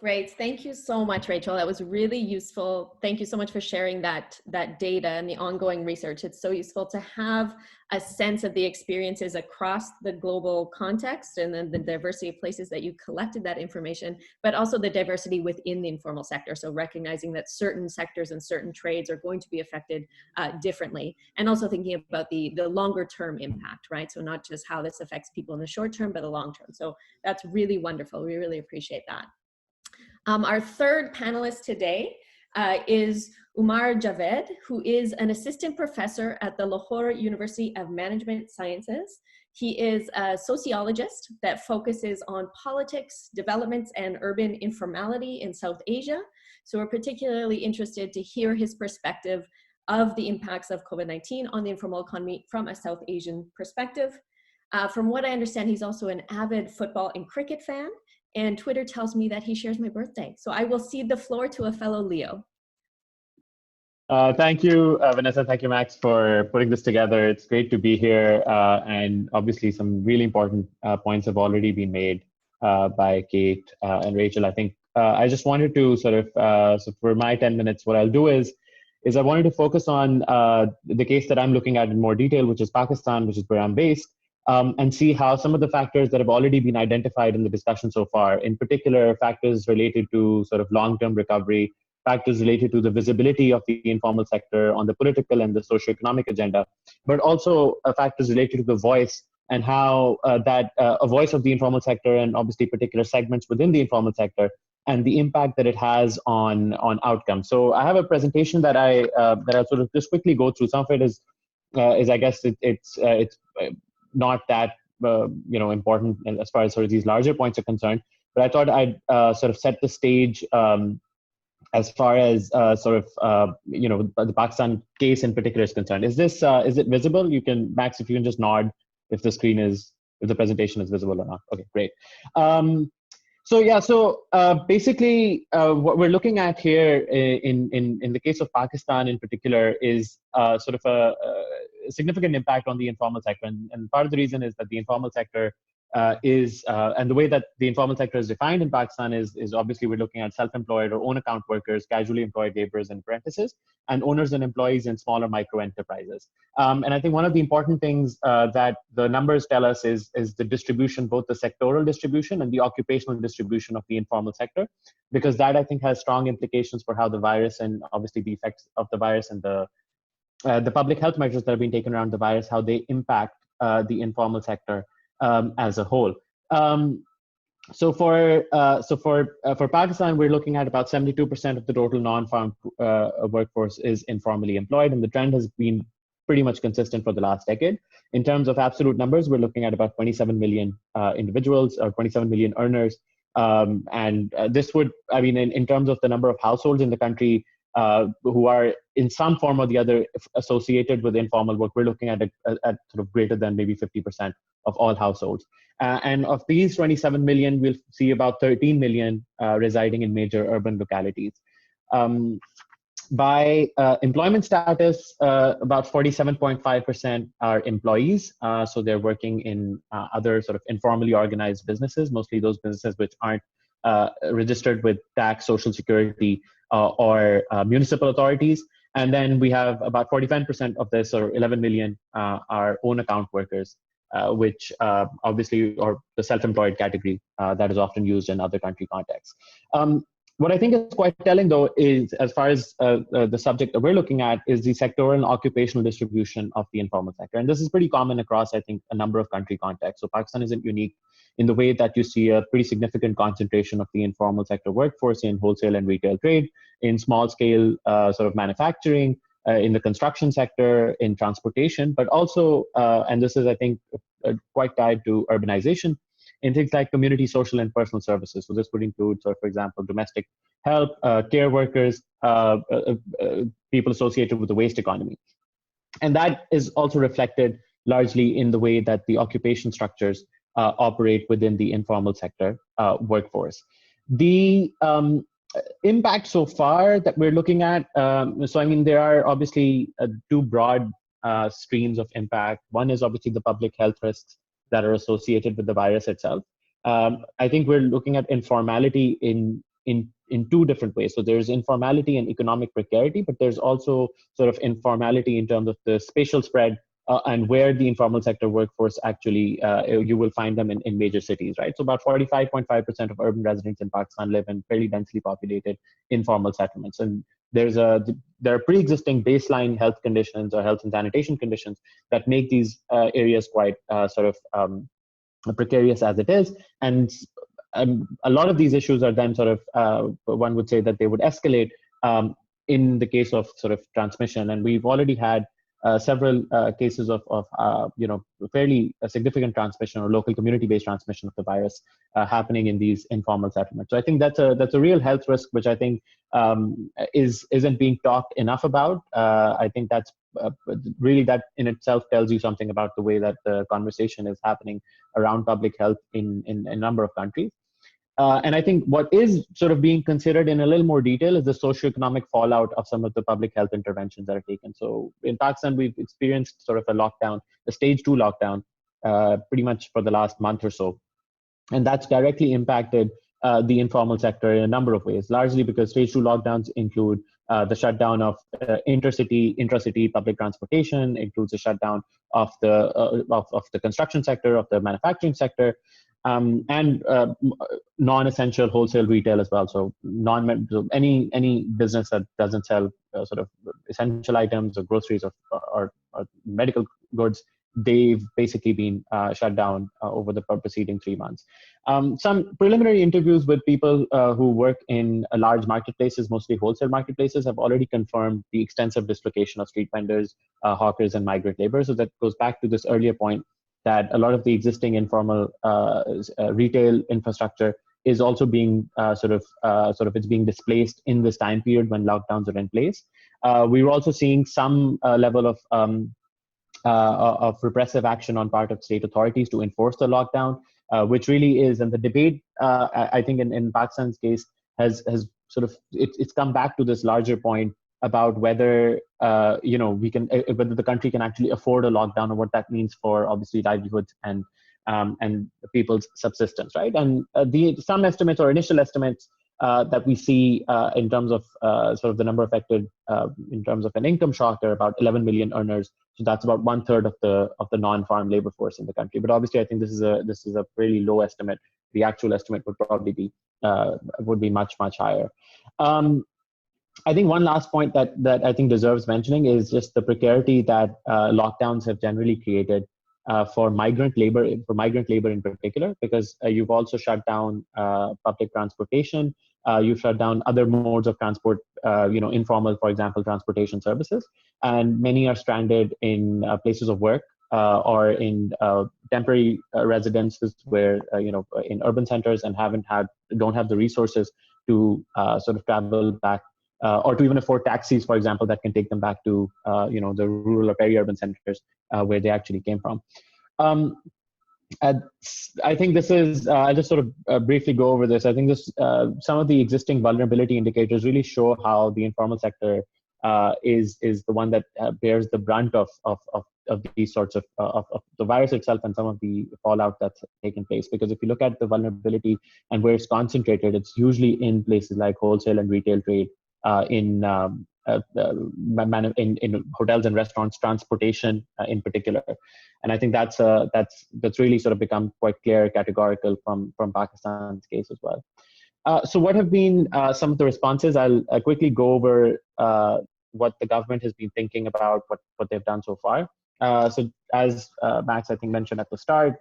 Great. Thank you so much, Rachel. That was really useful. Thank you so much for sharing that data and the ongoing research. It's so useful to have a sense of the experiences across the global context and then the diversity of places that you collected that information, but also the diversity within the informal sector. So recognizing that certain sectors and certain trades are going to be affected differently, and also thinking about the longer term impact, right? So not just how this affects people in the short term, but the long term. So that's really wonderful. We really appreciate that. Our third panelist today is Umar Javed, who is an assistant professor at the Lahore University of Management Sciences. He is a sociologist that focuses on politics, developments, and urban informality in South Asia. So we're particularly interested to hear his perspective of the impacts of COVID-19 on the informal economy from a South Asian perspective. From what I understand, he's also an avid football and cricket fan, and Twitter tells me that he shares my birthday. So I will cede the floor to a fellow Leo. Thank you, Vanessa. Thank you, Max, for putting this together. It's great to be here. And obviously some really important points have already been made by Kate and Rachel. I think I just wanted to sort of, so for my 10 minutes, what I'll do is I wanted to focus on the case that I'm looking at in more detail, which is Pakistan, which is where I'm based. And see how some of the factors that have already been identified in the discussion so far, in particular factors related to sort of long-term recovery, factors related to the visibility of the informal sector on the political and the socioeconomic agenda, but also factors related to the voice and how a voice of the informal sector and obviously particular segments within the informal sector and the impact that it has on outcomes. So I have a presentation that I'll sort of just quickly go through. Some of it is I guess it's not that important as far as sort of these larger points are concerned, but I thought I'd sort of set the stage as far as the Pakistan case in particular is concerned. Is it visible? You can, Max, if you can just nod if the presentation is visible or not. Okay, great. Basically what we're looking at here in the case of Pakistan in particular is sort of a significant impact on the informal sector. And part of the reason is that the informal sector and the way that the informal sector is defined in Pakistan is obviously we're looking at self-employed or own account workers, casually employed laborers and apprentices, and owners and employees in smaller micro enterprises. And I think one of the important things that the numbers tell us is the distribution, both the sectoral distribution and the occupational distribution of the informal sector, because that I think has strong implications for how the virus and obviously the effects of the virus and the public health measures that have been taken around the virus, how they impact the informal sector as a whole. So for Pakistan, we're looking at about 72% of the total non-farm workforce is informally employed, and the trend has been pretty much consistent for the last decade. In terms of absolute numbers, we're looking at about 27 million individuals or 27 million earners. This would, I mean, in terms of the number of households in the country who are in some form or the other associated with informal work, we're looking at sort of greater than maybe 50% of all households. And of these 27 million, we'll see about 13 million residing in major urban localities. By employment status, about 47.5% are employees. So they're working in other sort of informally organized businesses, mostly those businesses which aren't registered with tax, social security, or municipal authorities. And then we have about 45% of this, or 11 million, are own account workers, which obviously, or the self-employed category that is often used in other country contexts. What I think is quite telling, though, is as far as the subject that we're looking at is the sectoral and occupational distribution of the informal sector. And this is pretty common across, I think, a number of country contexts. So Pakistan isn't unique in the way that you see a pretty significant concentration of the informal sector workforce in wholesale and retail trade, in small scale sort of manufacturing, in the construction sector, in transportation, but also, and this is, I think, quite tied to urbanization, in things like community, social, and personal services. So this would include, so for example, domestic help, care workers, people associated with the waste economy. And that is also reflected largely in the way that the occupation structures operate within the informal sector workforce. The impact so far that we're looking at, so I mean, there are obviously two broad streams of impact. One is obviously the public health risks that are associated with the virus itself. I think we're looking at informality in two different ways. So there's informality and economic precarity, but there's also sort of informality in terms of the spatial spread and where the informal sector workforce actually, you will find them in major cities, right? So about 45.5% of urban residents in Pakistan live in fairly densely populated informal settlements. And there are pre-existing baseline health conditions or health and sanitation conditions that make these areas quite precarious as it is. And a lot of these issues are then sort of, one would say that they would escalate in the case of sort of transmission. And we've already had several cases of fairly significant transmission or local community-based transmission of the virus happening in these informal settlements. So I think that's a real health risk, which I think isn't being talked enough about. I think that's really, that in itself tells you something about the way that the conversation is happening around public health in a number of countries. And I think what is sort of being considered in a little more detail is the socioeconomic fallout of some of the public health interventions that are taken. So in Pakistan, we've experienced sort of a lockdown, a stage 2 lockdown, pretty much for the last month or so. And that's directly impacted the informal sector in a number of ways, largely because stage 2 lockdowns include the shutdown of intracity public transportation, includes the shutdown of the construction sector, of the manufacturing sector, and non-essential wholesale retail as well. So any business that doesn't sell sort of essential items or groceries or medical goods, they've basically been shut down over the preceding 3 months. Some preliminary interviews with people who work in large marketplaces, mostly wholesale marketplaces, have already confirmed the extensive dislocation of street vendors, hawkers, and migrant labor. So that goes back to this earlier point that a lot of the existing informal retail infrastructure is also being it's being displaced in this time period when lockdowns are in place. We were also seeing some level of repressive action on part of state authorities to enforce the lockdown, which really is, and the debate, I think in Pakistan's case, has sort of, it's come back to this larger point about whether whether the country can actually afford a lockdown, or what that means for obviously livelihoods and people's subsistence, right? And some estimates or initial estimates that we see in terms of sort of the number affected in terms of an income shock are about 11 million earners. So that's about 1/3 of the non-farm labor force in the country. But obviously, I think this is a really low estimate. The actual estimate would probably be much higher. I think one last point that I think deserves mentioning is just the precarity that lockdowns have generally created for migrant labor in particular, because you've also shut down public transportation, you've shut down other modes of transport, informal, for example, transportation services, and many are stranded in places of work or in temporary residences where in urban centers, and don't have the resources to sort of travel back. Or to even afford taxis, for example, that can take them back to the rural or peri-urban centers where they actually came from. I think this is, I'll just sort of briefly go over this. I think some of the existing vulnerability indicators really show how the informal sector is the one that bears the brunt of these sorts of the virus itself and some of the fallout that's taken place. Because if you look at the vulnerability and where it's concentrated, it's usually in places like wholesale and retail trade, in hotels and restaurants, transportation in particular. And I think that's really sort of become quite clear, categorical from Pakistan's case as well. So what have been some of the responses? I'll quickly go over what the government has been thinking about, what they've done so far. So as Max, I think, mentioned at the start,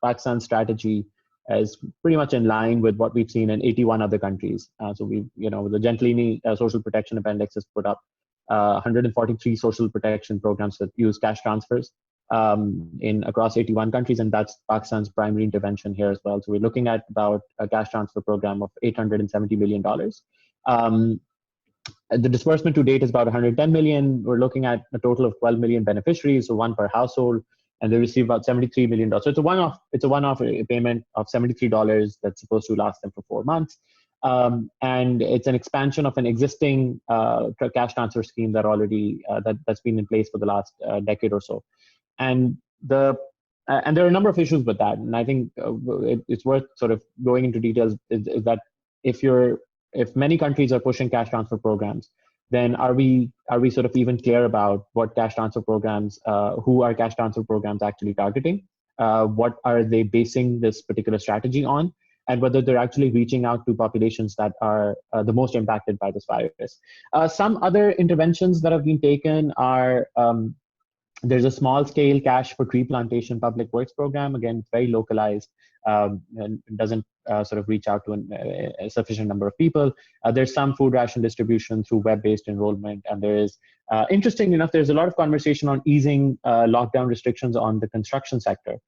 Pakistan's strategy is pretty much in line with what we've seen in 81 other countries. So the Gentilini Social Protection Appendix is put up 143 social protection programs that use cash transfers in across 81 countries, and that's Pakistan's primary intervention here as well. So we're looking at about a cash transfer program of $870 million. The disbursement to date is about 110 million. We're looking at a total of 12 million beneficiaries, so one per household, and they receive about $73 million. So it's a one-off payment of $73 that's supposed to last them for 4 months. And it's an expansion of an existing cash transfer scheme that already that's been in place for the last decade or so. And there are a number of issues with that. And I think it's worth sort of going into details is that if many countries are pushing cash transfer programs, then are we sort of even clear about what cash transfer programs, who are cash transfer programs actually targeting? What are they basing this particular strategy on? And whether they're actually reaching out to populations that are the most impacted by this virus. Some other interventions that have been taken are, there's a small-scale cash for tree plantation public works program. Again, it's very localized and doesn't sort of reach out to a sufficient number of people. There's some food ration distribution through web-based enrollment. And there is, interestingly enough, there's a lot of conversation on easing lockdown restrictions on the construction sector.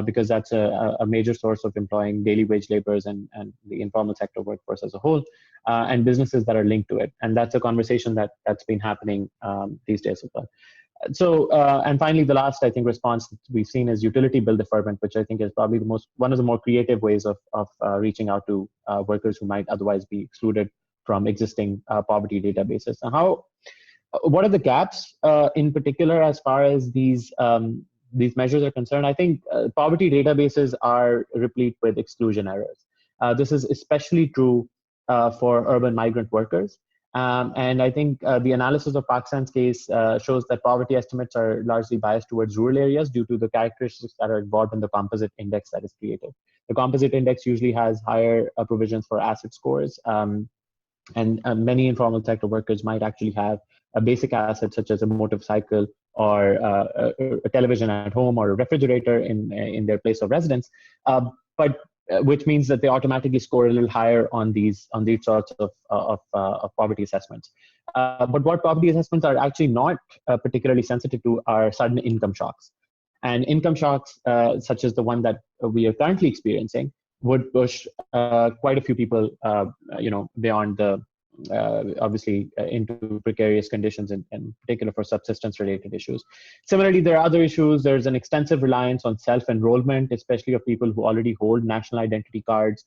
Because that's a major source of employing daily wage laborers and the informal sector workforce as a whole, and businesses that are linked to it. And that's a conversation that's been happening these days as well. So, and finally, the last, I think, response that we've seen is utility bill deferment, which I think is probably one of the more creative ways of reaching out to workers who might otherwise be excluded from existing poverty databases. Now, what are the gaps in particular as far as these measures are concerned? I think poverty databases are replete with exclusion errors. This is especially true for urban migrant workers. And I think the analysis of Pakistan's case shows that poverty estimates are largely biased towards rural areas due to the characteristics that are involved in the composite index that is created. The composite index usually has higher provisions for asset scores, and many informal sector workers might actually have a basic asset such as a motorcycle or a television at home or a refrigerator in their place of residence, but which means that they automatically score a little higher on these sorts of poverty assessments. But what poverty assessments are actually not particularly sensitive to are sudden income shocks. And income shocks, such as the one that we are currently experiencing, would push quite a few people, beyond the obviously into precarious conditions, in particular for subsistence-related issues. Similarly, there are other issues. There's an extensive reliance on self-enrollment, especially of people who already hold national identity cards.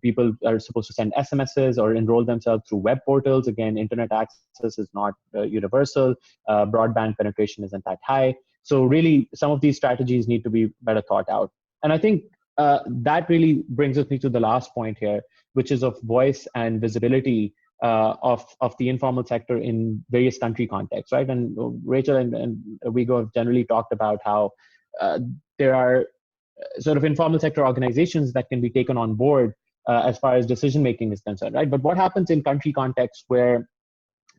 People are supposed to send SMSs or enroll themselves through web portals. Again, internet access is not universal. Broadband penetration isn't that high. So really, some of these strategies need to be better thought out. And I think that really brings me to the last point here, which is of voice and visibility of the informal sector in various country contexts, right? And Rachel and Vigo have generally talked about how there are sort of informal sector organizations that can be taken on board as far as decision making is concerned, right? But what happens in country contexts where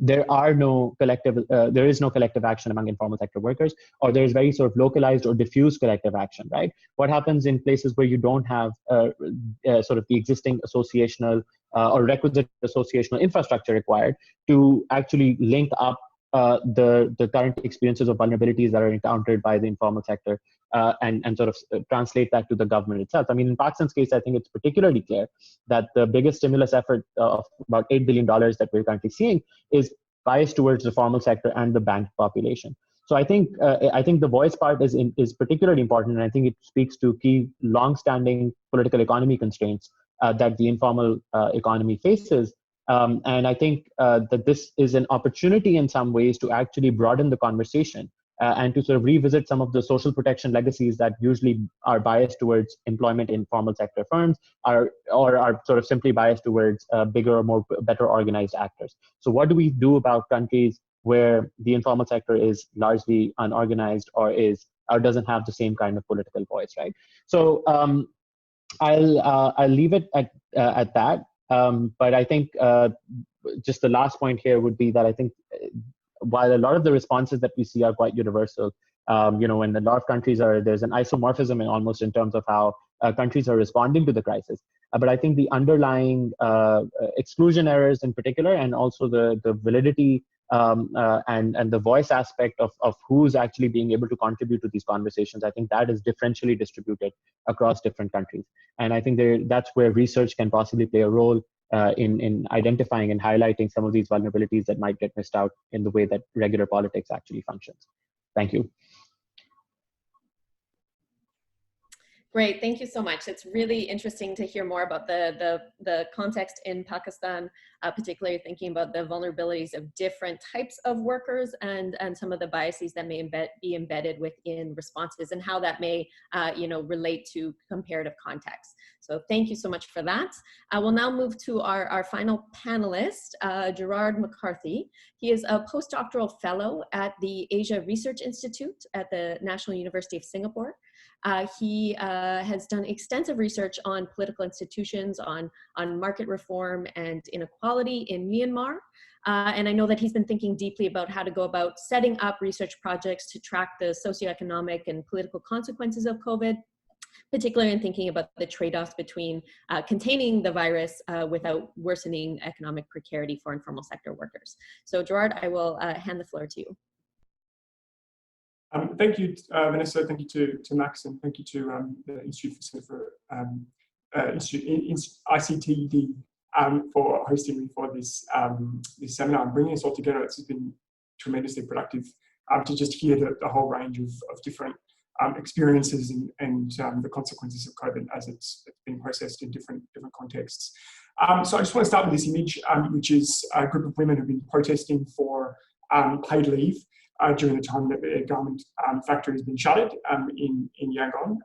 there is no collective action among informal sector workers, or there is very sort of localized or diffuse collective action, right? What happens in places where you don't have sort of the existing associational or requisite associational infrastructure required to actually link up the current experiences of vulnerabilities that are encountered by the informal sector and sort of translate that to the government itself. I mean, in Pakistan's case, I think it's particularly clear that the biggest stimulus effort of about $8 billion that we're currently seeing is biased towards the formal sector and the banked population. So I think the voice part is particularly important, and I think it speaks to key long-standing political economy constraints that the informal economy faces. And I think that this is an opportunity in some ways to actually broaden the conversation and to sort of revisit some of the social protection legacies that usually are biased towards employment in formal sector firms or are sort of simply biased towards bigger or better organized actors. So what do we do about countries where the informal sector is largely unorganized or doesn't have the same kind of political voice, right? So I'll leave it at that. But I think just the last point here would be that I think while a lot of the responses that we see are quite universal, when a lot of countries there's an isomorphism almost in terms of how countries are responding to the crisis. But I think the underlying exclusion errors in particular, and also the validity and the voice aspect of who's actually being able to contribute to these conversations, I think that is differentially distributed across different countries. And I think that's where research can possibly play a role in identifying and highlighting some of these vulnerabilities that might get missed out in the way that regular politics actually functions. Thank you. Great, thank you so much. It's really interesting to hear more about the context in Pakistan, particularly thinking about the vulnerabilities of different types of workers and some of the biases that may be embedded within responses and how that may relate to comparative context. So thank you so much for that. We'll now move to our final panelist, Gerard McCarthy. He is a postdoctoral fellow at the Asia Research Institute at the National University of Singapore. He has done extensive research on political institutions, on market reform and inequality in Myanmar. And I know that he's been thinking deeply about how to go about setting up research projects to track the socioeconomic and political consequences of COVID, particularly in thinking about the trade-offs between containing the virus without worsening economic precarity for informal sector workers. So Gerard, I will hand the floor to you. Thank you, Vanessa. Thank you to Max, and thank you to the Institute for ICTD for hosting me for this this seminar and bringing us all together. It's been tremendously productive to just hear the whole range of different experiences and the consequences of COVID as it's been processed in different contexts. So I just want to start with this image, which is a group of women who've been protesting for paid leave during the time that the garment factory has been shuttered in Yangon,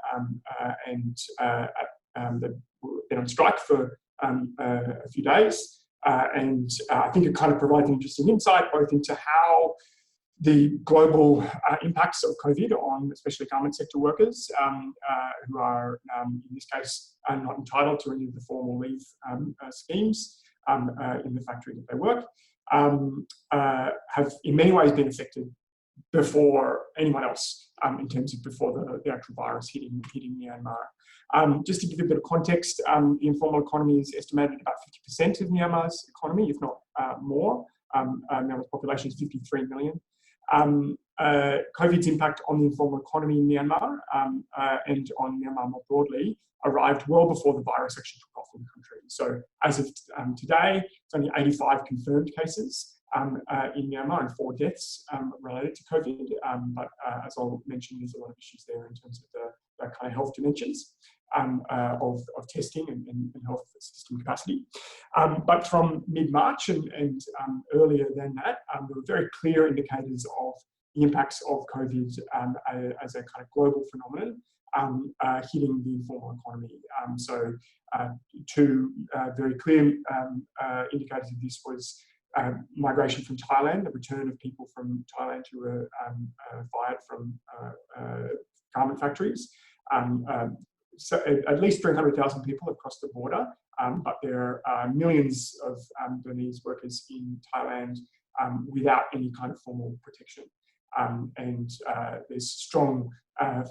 and they've been on strike for a few days. And I think it kind of provides an interesting insight both into how the global impacts of COVID on especially garment sector workers who are, in this case, not entitled to any of the formal leave schemes in the factory that they work, have in many ways been affected before anyone else in terms of before the actual virus hitting Myanmar. Just to give you a bit of context, the informal economy is estimated about 50% of Myanmar's economy, if not more. Myanmar's population is 53 million. COVID's impact on the informal economy in Myanmar and on Myanmar more broadly arrived well before the virus actually took off in the country. So as of today, it's only 85 confirmed cases in Myanmar and 4 deaths related to COVID. But as I'll mention, there's a lot of issues there in terms of the kind of health dimensions of testing and health system capacity. But from mid-March and earlier than that, there were very clear indicators of the impacts of COVID as a kind of global phenomenon hitting the informal economy. So two very clear indicators of this was migration from Thailand, the return of people from Thailand who were fired from garment factories. So at least 300,000 people have crossed the border, but there are millions of Burmese workers in Thailand without any kind of formal protection. And there's strong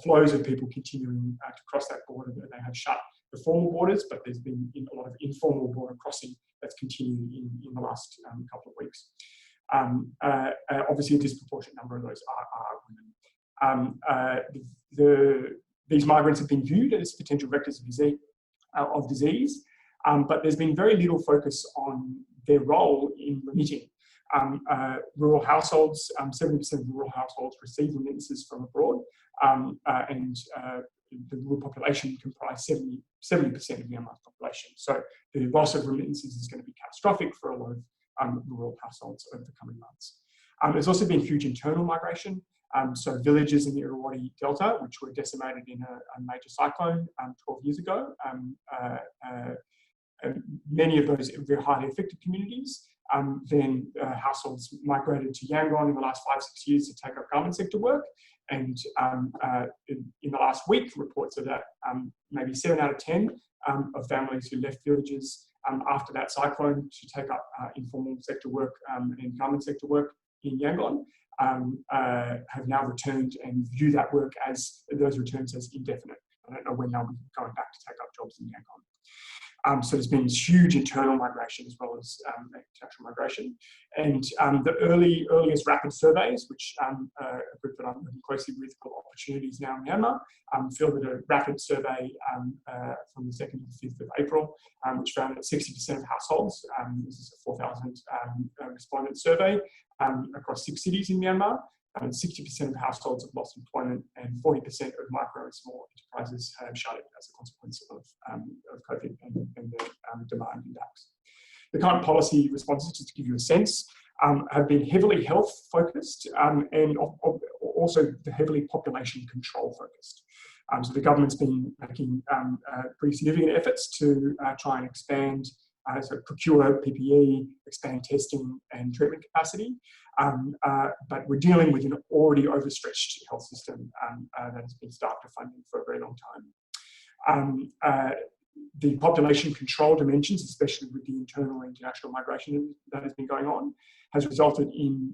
flows of people continuing to cross that border. They have shut the formal borders, but there's been a lot of informal border crossing that's continued in the last couple of weeks. Obviously, a disproportionate number of those are women. These migrants have been viewed as potential vectors of disease, but there's been very little focus on their role in remitting. Rural households, 70% of rural households receive remittances from abroad, and the rural population comprise 70% of Myanmar's population. So the loss of remittances is going to be catastrophic for a lot of rural households over the coming months. There's also been huge internal migration. So villages in the Irrawaddy Delta, which were decimated in a major cyclone 12 years ago, many of those very highly affected communities, then households migrated to Yangon in the last 5-6 years to take up garment sector work. And in the last week, reports are that maybe 7 out of 10 of families who left villages after that cyclone to take up informal sector work and garment sector work in Yangon have now returned and view that work as those returns as indefinite. I don't know when they'll be going back to take up jobs in So there's been huge internal migration as well as international migration. And the earliest rapid surveys, which a group that I'm working closely with called Opportunities Now in Myanmar, fielded a rapid survey from the 2nd to the 5th of April, which found that 60% of households, this is a 4,000 respondent survey across 6 cities in Myanmar, 60% of households have lost employment and 40% of micro and small enterprises have shuttered as a consequence of COVID and the demand impacts. The current policy responses, just to give you a sense, have been heavily health focused and also heavily population control focused. So the government's been making pretty significant efforts to try and expand, so procure PPE, expand testing and treatment capacity. But we're dealing with an already overstretched health system that has been starved of funding for a very long time. The population control dimensions, especially with the internal and international migration that has been going on, has resulted in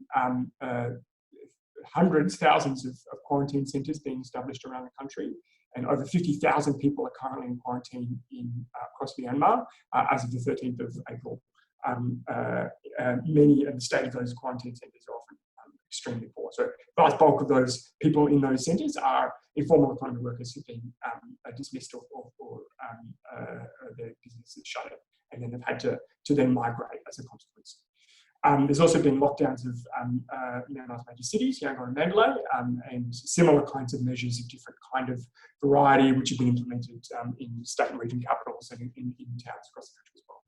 hundreds, thousands of quarantine centres being established around the country, and over 50,000 people are currently in quarantine across Myanmar as of the 13th of April. Many of the state of those quarantine centres are often extremely poor. So the vast bulk of those people in those centres are informal economy workers who've been dismissed or their businesses shuttered, and then have had to then migrate as a consequence. There's also been lockdowns of Myanmar's major cities, Yangon and Mandalay, and similar kinds of measures of different kind of variety, which have been implemented in state and region capitals and in towns across the country as well.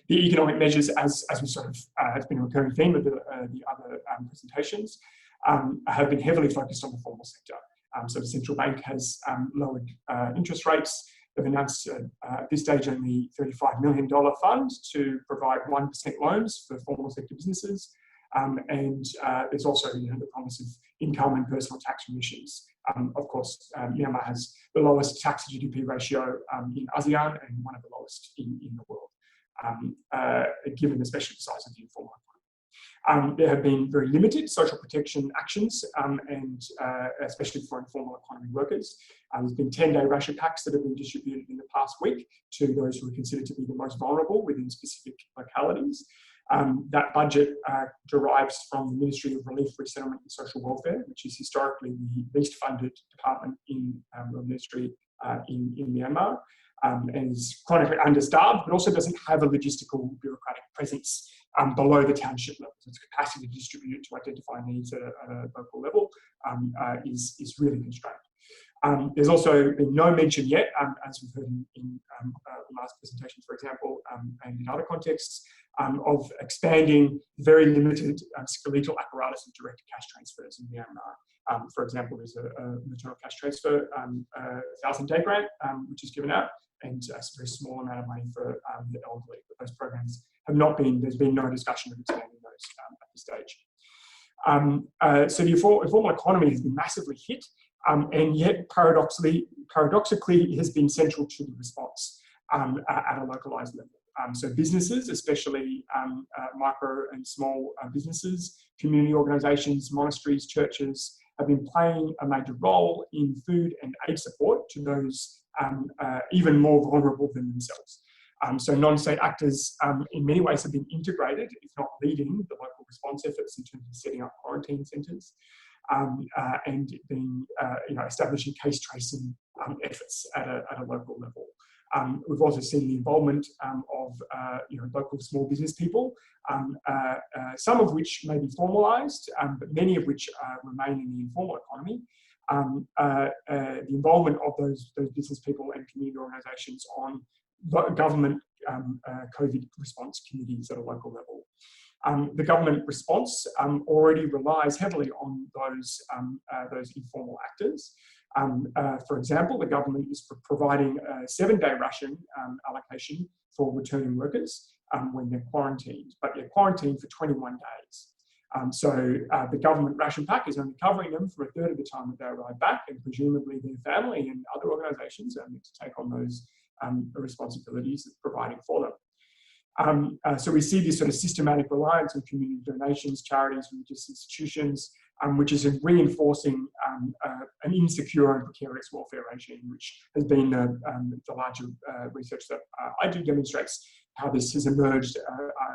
The economic measures, as we sort of has been a recurring theme of the other presentations, have been heavily focused on the formal sector. So the central bank has lowered interest rates. They've announced at this stage only $35 million fund to provide 1% loans for formal sector businesses. And there's also the promise of income and personal tax remissions. Of course, Myanmar has the lowest tax to GDP ratio in ASEAN and one of the lowest in the world, given especially the size of the informal economy. There have been very limited social protection actions, and especially for informal economy workers. There's been 10-day ration packs that have been distributed in the past week to those who are considered to be the most vulnerable within specific localities. That budget derives from the Ministry of Relief, Resettlement and Social Welfare, which is historically the least funded department in the ministry in Myanmar, and is chronically understaffed, but also doesn't have a logistical bureaucratic presence below the township level. So its capacity to distribute to identify needs at a local level is really constrained. There's also been no mention yet, as we've heard in last presentations, for example, and in other contexts, of expanding very limited skeletal apparatus of direct cash transfers in Myanmar. For example, there's a maternal cash transfer 1,000-day grant, which is given out, and a very small amount of money for the elderly. But those programs have not been, there's been no discussion of expanding those at this stage. So the informal economy has been massively hit, and yet paradoxically it has been central to the response at a localized level. So businesses, especially micro and small businesses, community organisations, monasteries, churches, have been playing a major role in food and aid support to those even more vulnerable than themselves. So non-state actors in many ways have been integrated, if not leading, the local response efforts in terms of setting up quarantine centres and being, establishing case tracing efforts at a local level. We've also seen the involvement of local small business people, some of which may be formalised, but many of which remain in the informal economy. The involvement of those business people and community organisations on government COVID response committees at a local level. The government response already relies heavily on those informal actors. For example, the government is providing a 7-day ration allocation for returning workers when they're quarantined, but they're quarantined for 21 days. So the government ration pack is only covering them for a third of the time that they arrive back, and presumably their family and other organisations are meant to take on those responsibilities of providing for them. So we see this sort of systematic reliance on community donations, charities, religious institutions, which is reinforcing an insecure and precarious welfare regime, which has been the larger research that I do demonstrates how this has emerged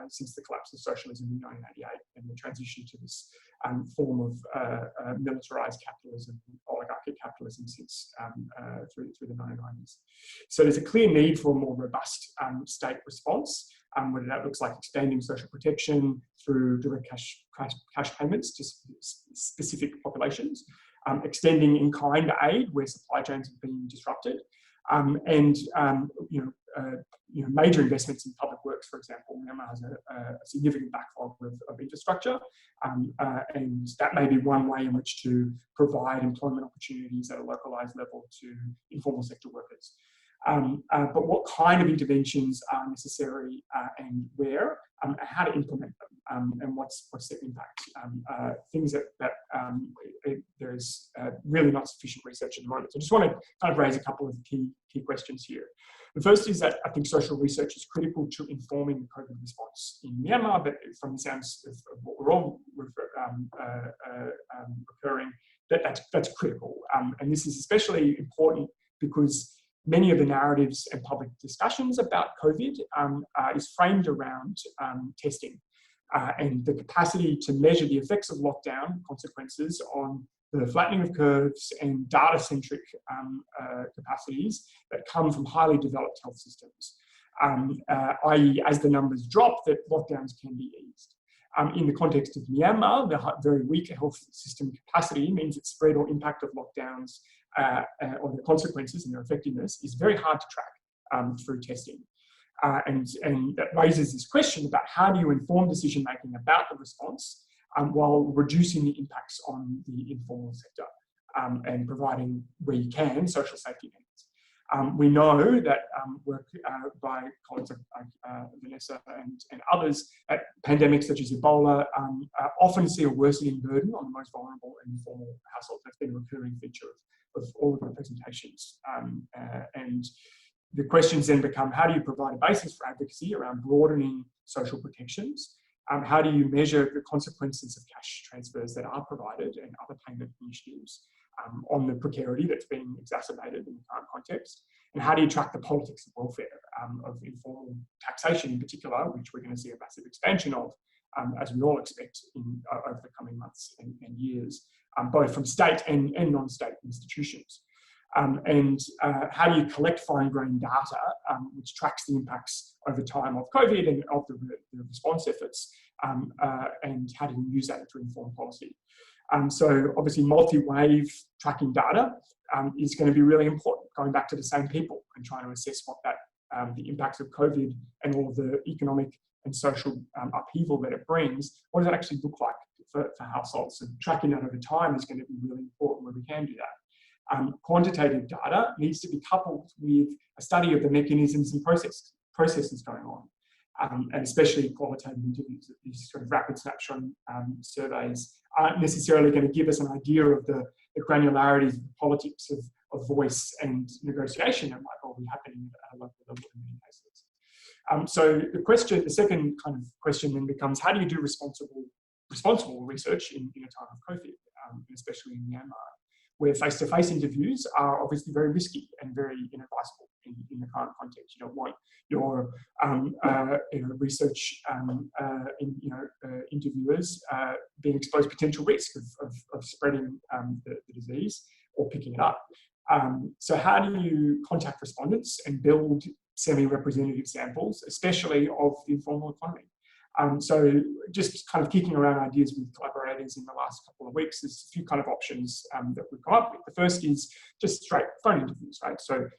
since the collapse of socialism in 1988 and the transition to this form of militarized capitalism, oligarchic capitalism since through the 1990s. So there's a clear need for a more robust state response, whether that looks like expanding social protection through direct cash payments to specific populations, extending in-kind aid where supply chains have been disrupted, and major investments in public works, for example. Myanmar has a significant backlog of infrastructure, and that may be one way in which to provide employment opportunities at a localized level to informal sector workers. But what kind of interventions are necessary and where, and how to implement them, and what's the impact? Things that there's really not sufficient research at the moment. So I just want to kind of raise a couple of key questions here. The first is that I think social research is critical to informing the COVID response in Myanmar, but from the sounds of what we're all recurring, that's critical. And this is especially important because many of the narratives and public discussions about COVID is framed around testing and the capacity to measure the effects of lockdown consequences on the flattening of curves and data-centric capacities that come from highly developed health systems, i.e. as the numbers drop, that lockdowns can be eased. In the context of Myanmar, the very weak health system capacity means that spread or impact of lockdowns or the consequences and their effectiveness is very hard to track through testing. And that raises this question about how do you inform decision-making about the response while reducing the impacts on the informal sector and providing, where you can, social safety nets. We know that work by colleagues like Vanessa and others at pandemics such as Ebola often see a worsening burden on the most vulnerable and informal households. That's been a recurring feature of all of the presentations. And the questions then become, how do you provide a basis for advocacy around broadening social protections? How do you measure the consequences of cash transfers that are provided and other payment initiatives on the precarity that's been exacerbated in the current context? And how do you track the politics of welfare, of informal taxation in particular, which we're going to see a massive expansion of, as we all expect over the coming months and years, both from state and non-state institutions. And how do you collect fine-grained data which tracks the impacts over time of COVID and of the response efforts, and how do you use that to inform policy? So obviously multi-wave tracking data is going to be really important, going back to the same people and trying to assess what that the impacts of COVID and all of the economic and social upheaval that it brings, what does that actually look like for households? And tracking that over time is going to be really important where we can do that. Quantitative data needs to be coupled with a study of the mechanisms and processes going on, and especially qualitative interviews. These sort of rapid snapshot surveys aren't necessarily going to give us an idea of the granularities of the politics of voice and negotiation that might all be happening at a local level in many cases. So the second kind of question then becomes, how do you do responsible research in a time of COVID, especially in Myanmar, where face-to-face interviews are obviously very risky and very inadvisable in the current context. You don't want your research interviewers being exposed to potential risk of spreading the disease or picking it up. So how do you contact respondents and build semi-representative samples, especially of the informal economy? So just kind of kicking around ideas with collaborators in the last couple of weeks, there's a few kind of options that we've come up with. The first is just straight phone interviews, right? So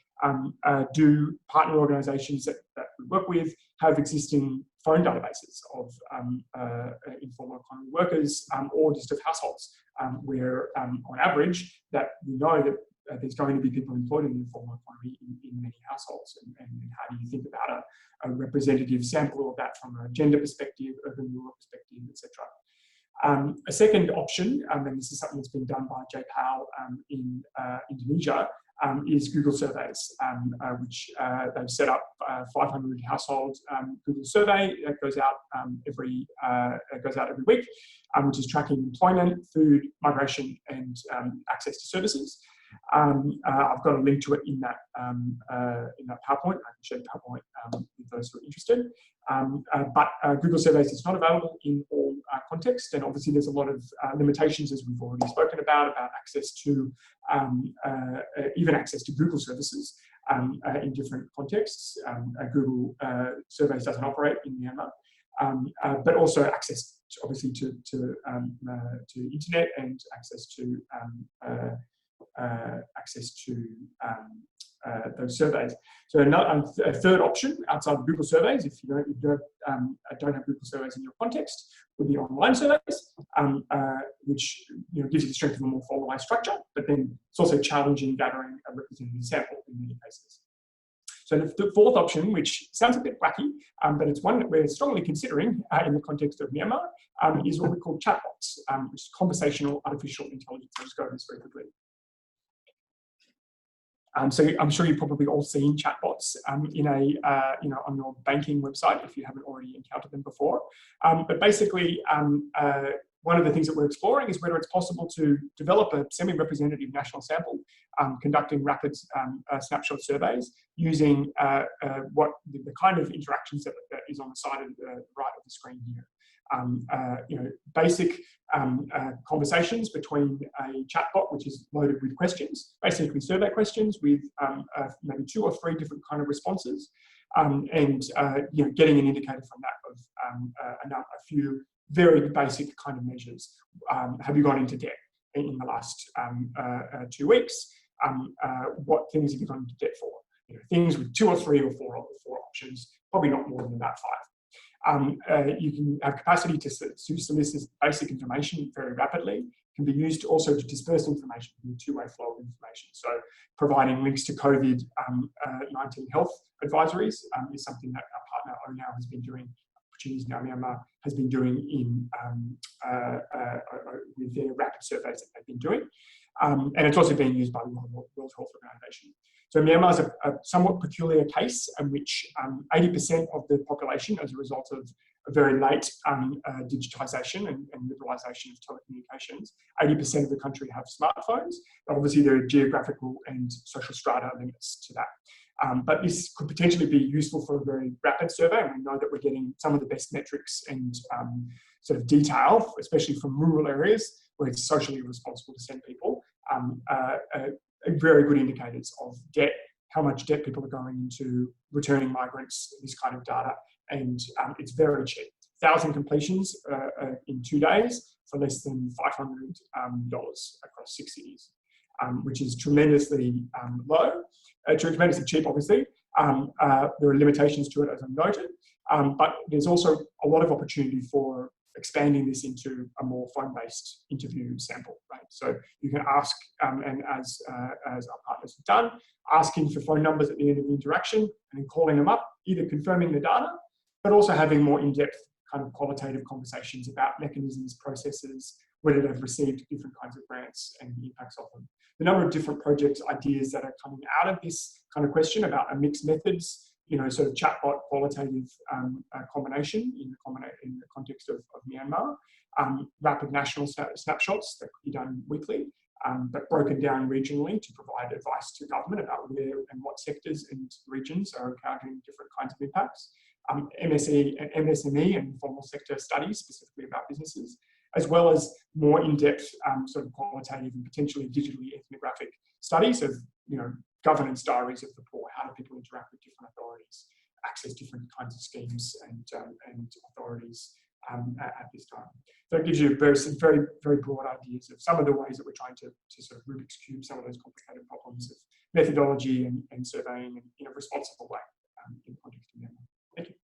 do partner organisations that we work with have existing phone databases of informal economy workers or just of households where on average that we know that there's going to be people employed in the informal economy in many households, and how do you think about a representative sample of that from a gender perspective, urban rural perspective, etc. A second option, and this is something that's been done by Jay Powell in Indonesia, is Google surveys, which they've set up 500 household Google survey that goes out every week, which is tracking employment, food, migration, and access to services. I've got a link to it in that PowerPoint. I can share the PowerPoint with those who are interested. But Google Surveys is not available in all contexts, and obviously there's a lot of limitations, as we've already spoken about access to even access to Google services in different contexts. Google Surveys doesn't operate in Myanmar, but also access obviously to internet and access to those surveys. So a third option outside of Google surveys, if you don't have Google surveys in your context, would be online surveys, which gives you the strength of a more formalized structure, but then it's also challenging gathering a representative sample in many cases. So the fourth option, which sounds a bit wacky, but it's one that we're strongly considering in the context of Myanmar, is what we call chatbots, which is conversational artificial intelligence. I'll just go over this very quickly. So I'm sure you've probably all seen chatbots on your banking website if you haven't already encountered them before. But basically, one of the things that we're exploring is whether it's possible to develop a semi-representative national sample, conducting rapid snapshot surveys using what the kind of interactions that is on the side of the right of the screen here. Basic conversations between a chatbot, which is loaded with questions, basically survey questions with maybe 2 or 3 different kind of responses, and getting an indicator from that of a few very basic kind of measures. Have you gone into debt in the last 2 weeks? What things have you gone into debt for? Things with 2 or 3 or 4 options, probably not more than about 5. You can have capacity to solicit basic information very rapidly. It can be used also to disperse information in a two-way flow of information. So providing links to COVID-19 health advisories is something that our partner ONOW has been doing, Opportunities Now Myanmar has been doing with their rapid surveys that they've been doing. And it's also being used by the World Health Organization. So Myanmar is a somewhat peculiar case in which 80% of the population, as a result of a very late digitization and liberalization of telecommunications, 80% of the country have smartphones. But obviously, there are geographical and social strata limits to that. But this could potentially be useful for a very rapid survey, and we know that we're getting some of the best metrics and sort of detail, especially from rural areas where it's socially responsible to send people. Very good indicators of debt, how much debt people are going into, returning migrants, this kind of data, and it's very cheap. 1,000 completions in 2 days for less than $500 across 6 cities, which is tremendously low, tremendously cheap, obviously. There are limitations to it, as I've noted, but there's also a lot of opportunity for expanding this into a more phone-based interview sample, right? So you can ask, and as our partners have done, asking for phone numbers at the end of the interaction and then calling them up, either confirming the data, but also having more in-depth kind of qualitative conversations about mechanisms, processes, whether they've received different kinds of grants and the impacts of them. The number of different project ideas that are coming out of this kind of question about a mixed methods, sort of chatbot qualitative combination in the context of Myanmar, rapid national snapshots that could be done weekly, but broken down regionally to provide advice to government about where and what sectors and regions are encountering different kinds of impacts, MSME and informal sector studies specifically about businesses, as well as more in-depth sort of qualitative and potentially digitally ethnographic studies of governance diaries of the poor. How do people interact with different authorities, access different kinds of schemes and authorities at this time? So it gives you some very, very broad ideas of some of the ways that we're trying to sort of Rubik's Cube some of those complicated problems of methodology and surveying in a responsible way in the context of Myanmar. Thank you.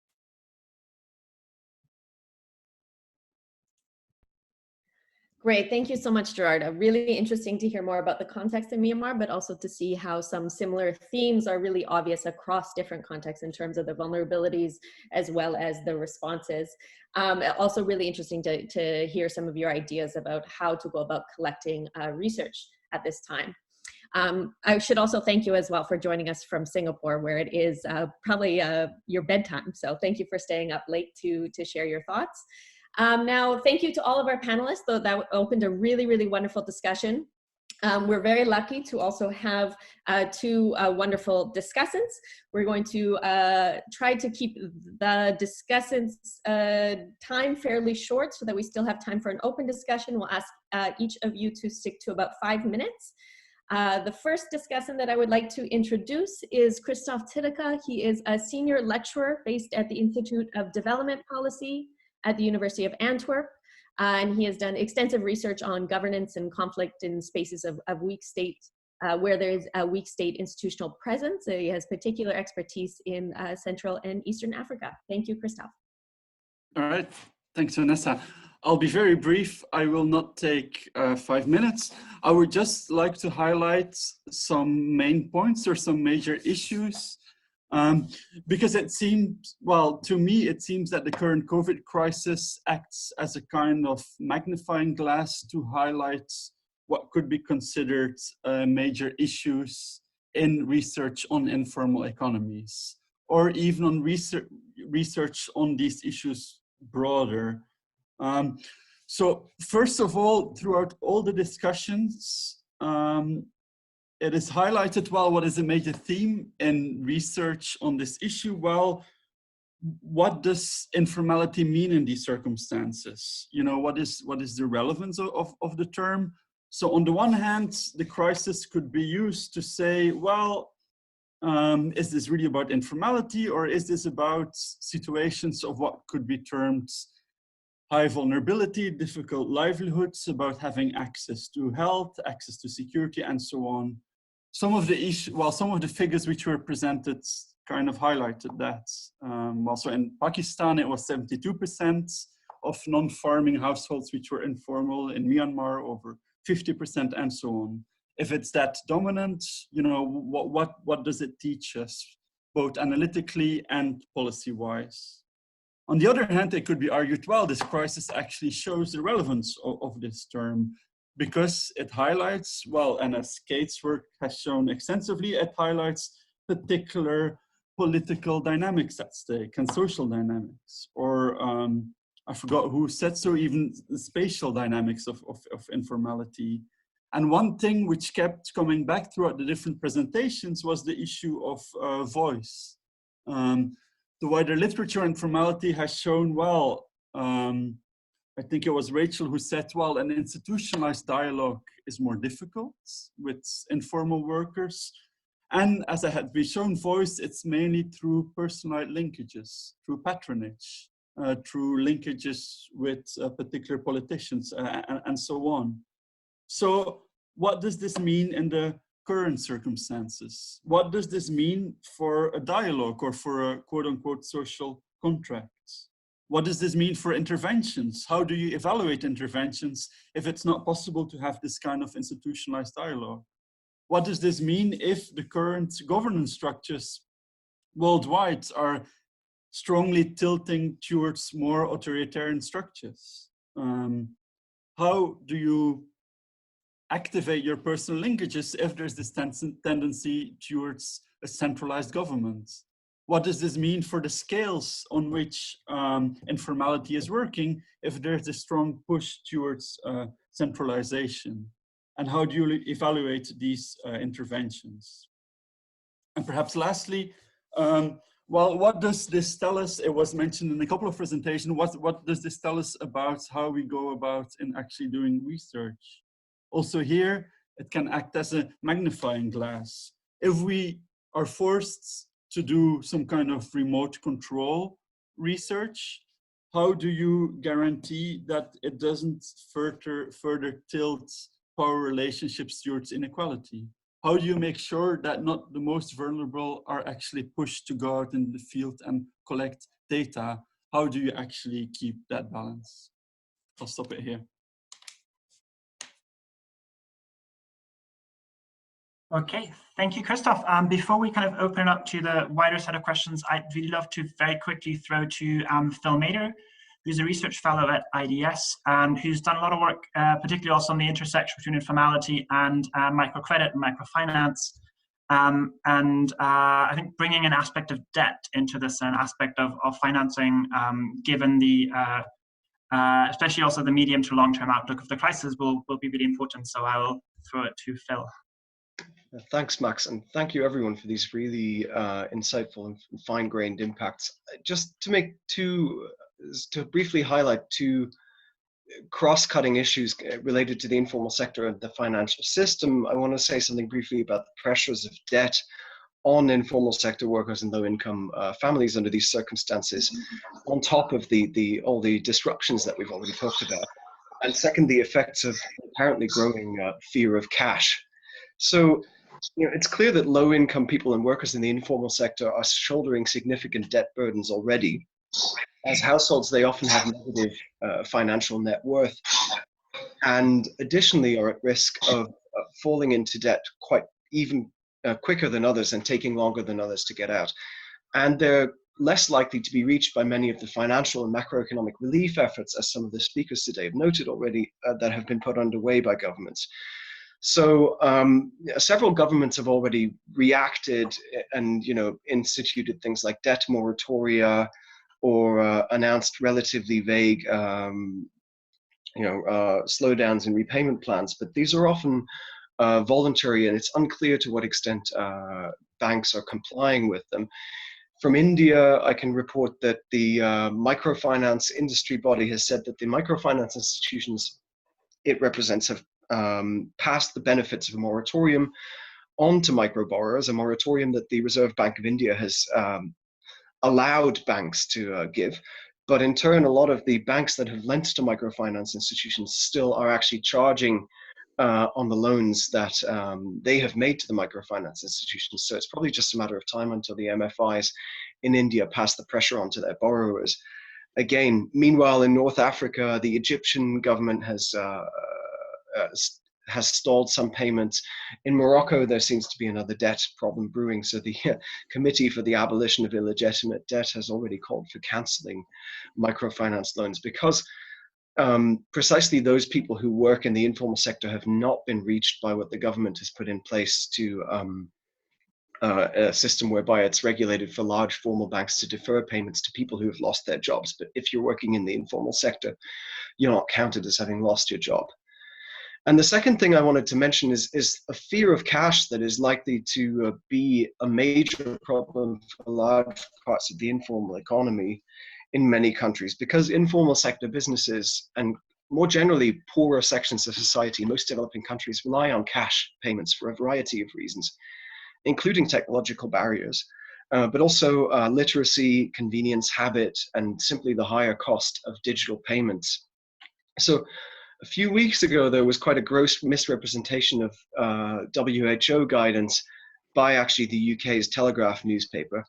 Great, thank you so much, Gerard. Really interesting to hear more about the context in Myanmar, but also to see how some similar themes are really obvious across different contexts in terms of the vulnerabilities as well as the responses. Also really interesting to hear some of your ideas about how to go about collecting research at this time. I should also thank you as well for joining us from Singapore, where it is probably your bedtime. So thank you for staying up late to share your thoughts. Now, thank you to all of our panelists, though that opened a really, really wonderful discussion. We're very lucky to also have two wonderful discussants. We're going to try to keep the discussants' time fairly short so that we still have time for an open discussion. We'll ask each of you to stick to about 5 minutes. The first discussant that I would like to introduce is Christoph Tiedeke. He is a senior lecturer based at the Institute of Development Policy at the University of Antwerp. And he has done extensive research on governance and conflict in spaces of weak state, where there is a weak state institutional presence. So he has particular expertise in Central and Eastern Africa. Thank you, Christoph. All right, thanks, Vanessa. I'll be very brief. I will not take 5 minutes. I would just like to highlight some main points or some major issues. Because it seems, well, to me, it seems that the current COVID crisis acts as a kind of magnifying glass to highlight what could be considered major issues in research on informal economies, or even on research on these issues broader. So first of all, throughout all the discussions, it is highlighted, well, what is a major theme in research on this issue? Well, what does informality mean in these circumstances? You know, what is the relevance of the term? So on the one hand, the crisis could be used to say, well, is this really about informality, or is this about situations of what could be termed high vulnerability, difficult livelihoods, about having access to health, access to security, and so on? Some of the some of the figures which were presented kind of highlighted that. Also in Pakistan, it was 72% of non-farming households which were informal. In Myanmar, over 50%, and so on. If it's that dominant, you know, what does it teach us, both analytically and policy-wise? On the other hand, it could be argued, well, this crisis actually shows the relevance of this term, because it highlights, well, and as Kate's work has shown extensively, it highlights particular political dynamics at stake and social dynamics, or I forgot who said so, even the spatial dynamics of informality. And one thing which kept coming back throughout the different presentations was the issue of voice. The wider literature on informality has shown, well, I think it was Rachel who said, well, an institutionalized dialogue is more difficult with informal workers. And as I had been shown, voice, it's mainly through personalized linkages, through patronage, through linkages with particular politicians, and so on. So what does this mean in the current circumstances? What does this mean for a dialogue or for a quote unquote social contract? What does this mean for interventions? How do you evaluate interventions if it's not possible to have this kind of institutionalized dialogue? What does this mean if the current governance structures worldwide are strongly tilting towards more authoritarian structures? How do you activate your personal linkages if there's this tendency towards a centralized government? What does this mean for the scales on which informality is working if there's a strong push towards centralization? And how do you evaluate these interventions? And perhaps lastly, well, what does this tell us? It was mentioned in a couple of presentations. What does this tell us about how we go about in actually doing research? Also here, it can act as a magnifying glass. If we are forced to do some kind of remote control research, how do you guarantee that it doesn't further tilt power relationships towards inequality? How do you make sure that not the most vulnerable are actually pushed to go out in the field and collect data? How do you actually keep that balance? I'll stop it here. Okay, thank you, Christoph. Before we kind of open it up to the wider set of questions, I'd really love to very quickly throw to Phil Mader, who's a research fellow at IDS and who's done a lot of work, particularly also on the intersection between informality and microcredit and microfinance. I think bringing an aspect of debt into this, an aspect of financing, given the, especially also the medium to long-term outlook of the crisis will be really important. So I will throw it to Phil. Thanks, Max, and thank you everyone for these really insightful and fine-grained impacts. Just to briefly highlight two cross-cutting issues related to the informal sector and the financial system, I want to say something briefly about the pressures of debt on informal sector workers and low-income families under these circumstances, on top of all the disruptions that we've already talked about. And second, the effects of apparently growing fear of cash. So, it's clear that low-income people and workers in the informal sector are shouldering significant debt burdens already. As households, they often have negative financial net worth, and additionally are at risk of falling into debt quite even quicker than others and taking longer than others to get out. And they're less likely to be reached by many of the financial and macroeconomic relief efforts, as some of the speakers today have noted already, that have been put underway by governments. So several governments have already reacted and instituted things like debt moratoria, or announced relatively vague slowdowns in repayment plans, but these are often voluntary, and it's unclear to what extent banks are complying with them. From India, I can report that the microfinance industry body has said that the microfinance institutions it represents have passed the benefits of a moratorium on to micro borrowers, a moratorium that the Reserve Bank of India has allowed banks to give. But in turn, a lot of the banks that have lent to microfinance institutions still are actually charging on the loans that they have made to the microfinance institutions. So it's probably just a matter of time until the MFIs in India pass the pressure on to their borrowers. Again, meanwhile, in North Africa, the Egyptian government has stalled some payments. In Morocco, there seems to be another debt problem brewing. So the Committee for the Abolition of Illegitimate Debt has already called for cancelling microfinance loans, because precisely those people who work in the informal sector have not been reached by what the government has put in place to a system whereby it's regulated for large formal banks to defer payments to people who have lost their jobs. But if you're working in the informal sector, you're not counted as having lost your job. And the second thing I wanted to mention is a fear of cash that is likely to be a major problem for large parts of the informal economy in many countries, because informal sector businesses and more generally poorer sections of society in most developing countries rely on cash payments for a variety of reasons, including technological barriers, but also literacy, convenience, habit, and simply the higher cost of digital payments. So a few weeks ago, there was quite a gross misrepresentation of WHO guidance by actually the UK's Telegraph newspaper,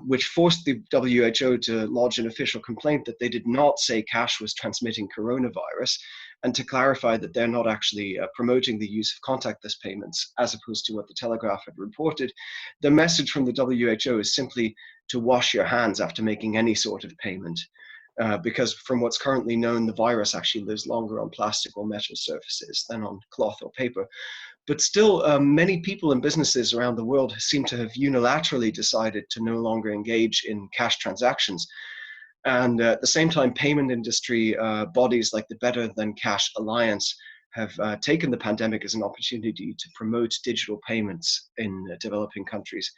which forced the WHO to lodge an official complaint that they did not say cash was transmitting coronavirus, and to clarify that they're not actually promoting the use of contactless payments, as opposed to what the Telegraph had reported. The message from the WHO is simply to wash your hands after making any sort of payment. Because from what's currently known, the virus actually lives longer on plastic or metal surfaces than on cloth or paper. But still, many people and businesses around the world seem to have unilaterally decided to no longer engage in cash transactions. And at the same time, payment industry bodies like the Better Than Cash Alliance have taken the pandemic as an opportunity to promote digital payments in developing countries.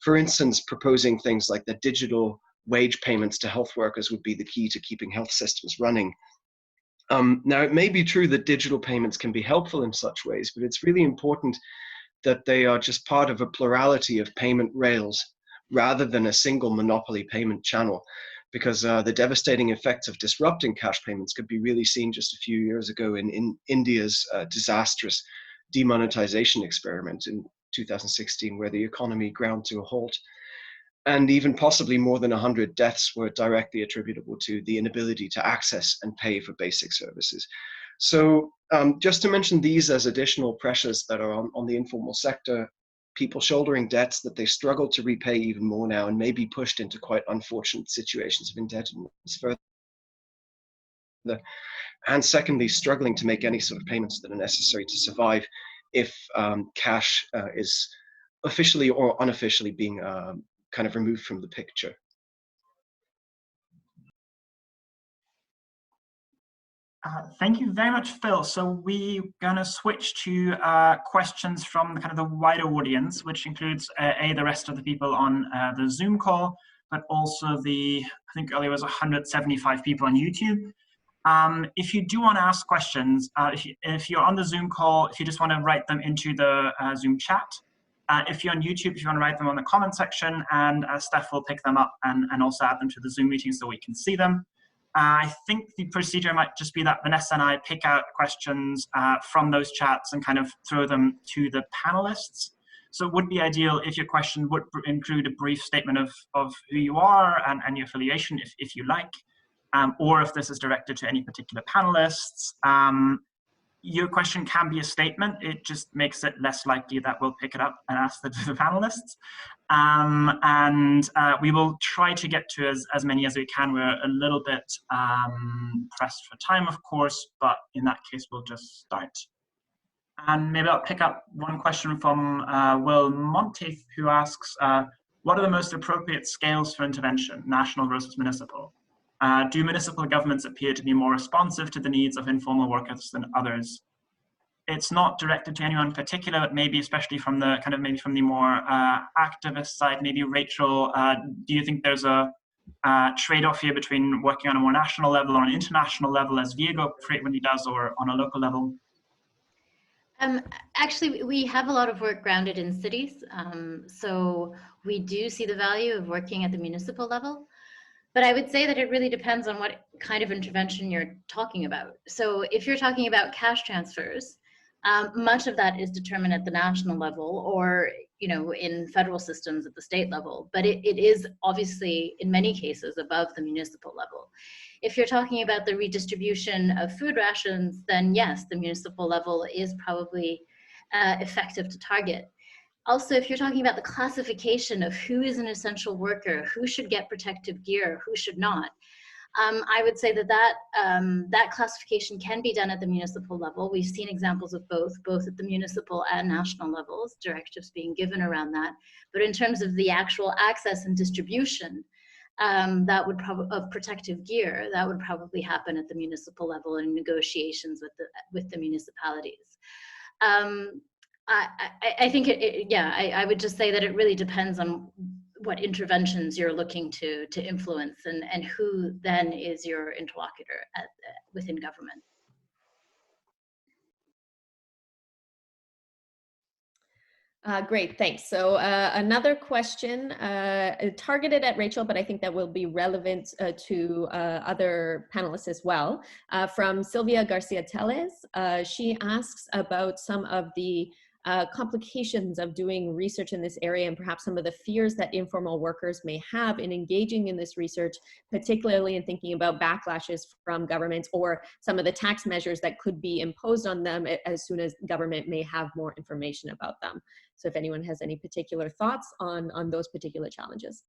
For instance, proposing things like that digital wage payments to health workers would be the key to keeping health systems running. Now, it may be true that digital payments can be helpful in such ways, but it's really important that they are just part of a plurality of payment rails rather than a single monopoly payment channel, because the devastating effects of disrupting cash payments could be really seen just a few years ago in India's disastrous demonetization experiment in 2016, where the economy ground to a halt. And even possibly more than 100 deaths were directly attributable to the inability to access and pay for basic services. So just to mention these as additional pressures that are on the informal sector, people shouldering debts that they struggle to repay even more now and may be pushed into quite unfortunate situations of indebtedness further. and secondly, struggling to make any sort of payments that are necessary to survive if cash is officially or unofficially being kind of removed from the picture. Thank you very much, Phil. So we're going to switch to questions from kind of the wider audience, which includes the rest of the people on the Zoom call, but also I think earlier was 175 people on YouTube. If you do want to ask questions, if you're on the Zoom call, if you just want to write them into the Zoom chat. If you're on YouTube, if you want to write them on the comment section, and Steph will pick them up and also add them to the Zoom meeting so we can see them. I think the procedure might just be that Vanessa and I pick out questions from those chats and kind of throw them to the panelists. So it would be ideal if your question would include a brief statement of who you are and your affiliation, if you like, or if this is directed to any particular panelists. Your question can be a statement. It just makes it less likely that we'll pick it up and ask the panelists. We will try to get to as many as we can. We're a little bit pressed for time, of course, but in that case, we'll just start. And maybe I'll pick up one question from Will Monteith, who asks, what are the most appropriate scales for intervention, national versus municipal? Do municipal governments appear to be more responsive to the needs of informal workers than others? It's not directed to anyone in particular, but maybe especially from the maybe from the more activist side. Maybe Rachel, do you think there's a trade-off here between working on a more national level or an international level, as Viego frequently does, or on a local level? Actually, we have a lot of work grounded in cities. So we do see the value of working at the municipal level. But I would say that it really depends on what kind of intervention you're talking about. So if you're talking about cash transfers, much of that is determined at the national level or, in federal systems at the state level. But it is obviously, in many cases, above the municipal level. If you're talking about the redistribution of food rations, then yes, the municipal level is probably effective to target. Also, if you're talking about the classification of who is an essential worker, who should get protective gear, who should not, I would say that classification can be done at the municipal level. We've seen examples of both at the municipal and national levels, directives being given around that. But in terms of the actual access and distribution of protective gear, that would probably happen at the municipal level in negotiations with the municipalities. I think I would just say that it really depends on what interventions you're looking to influence and who then is your interlocutor within government. Great, thanks. So another question targeted at Rachel, but I think that will be relevant to other panelists as well, from Sylvia Garcia Teles. She asks about some of the complications of doing research in this area and perhaps some of the fears that informal workers may have in engaging in this research, particularly in thinking about backlashes from governments or some of the tax measures that could be imposed on them as soon as government may have more information about them. So if anyone has any particular thoughts on those particular challenges.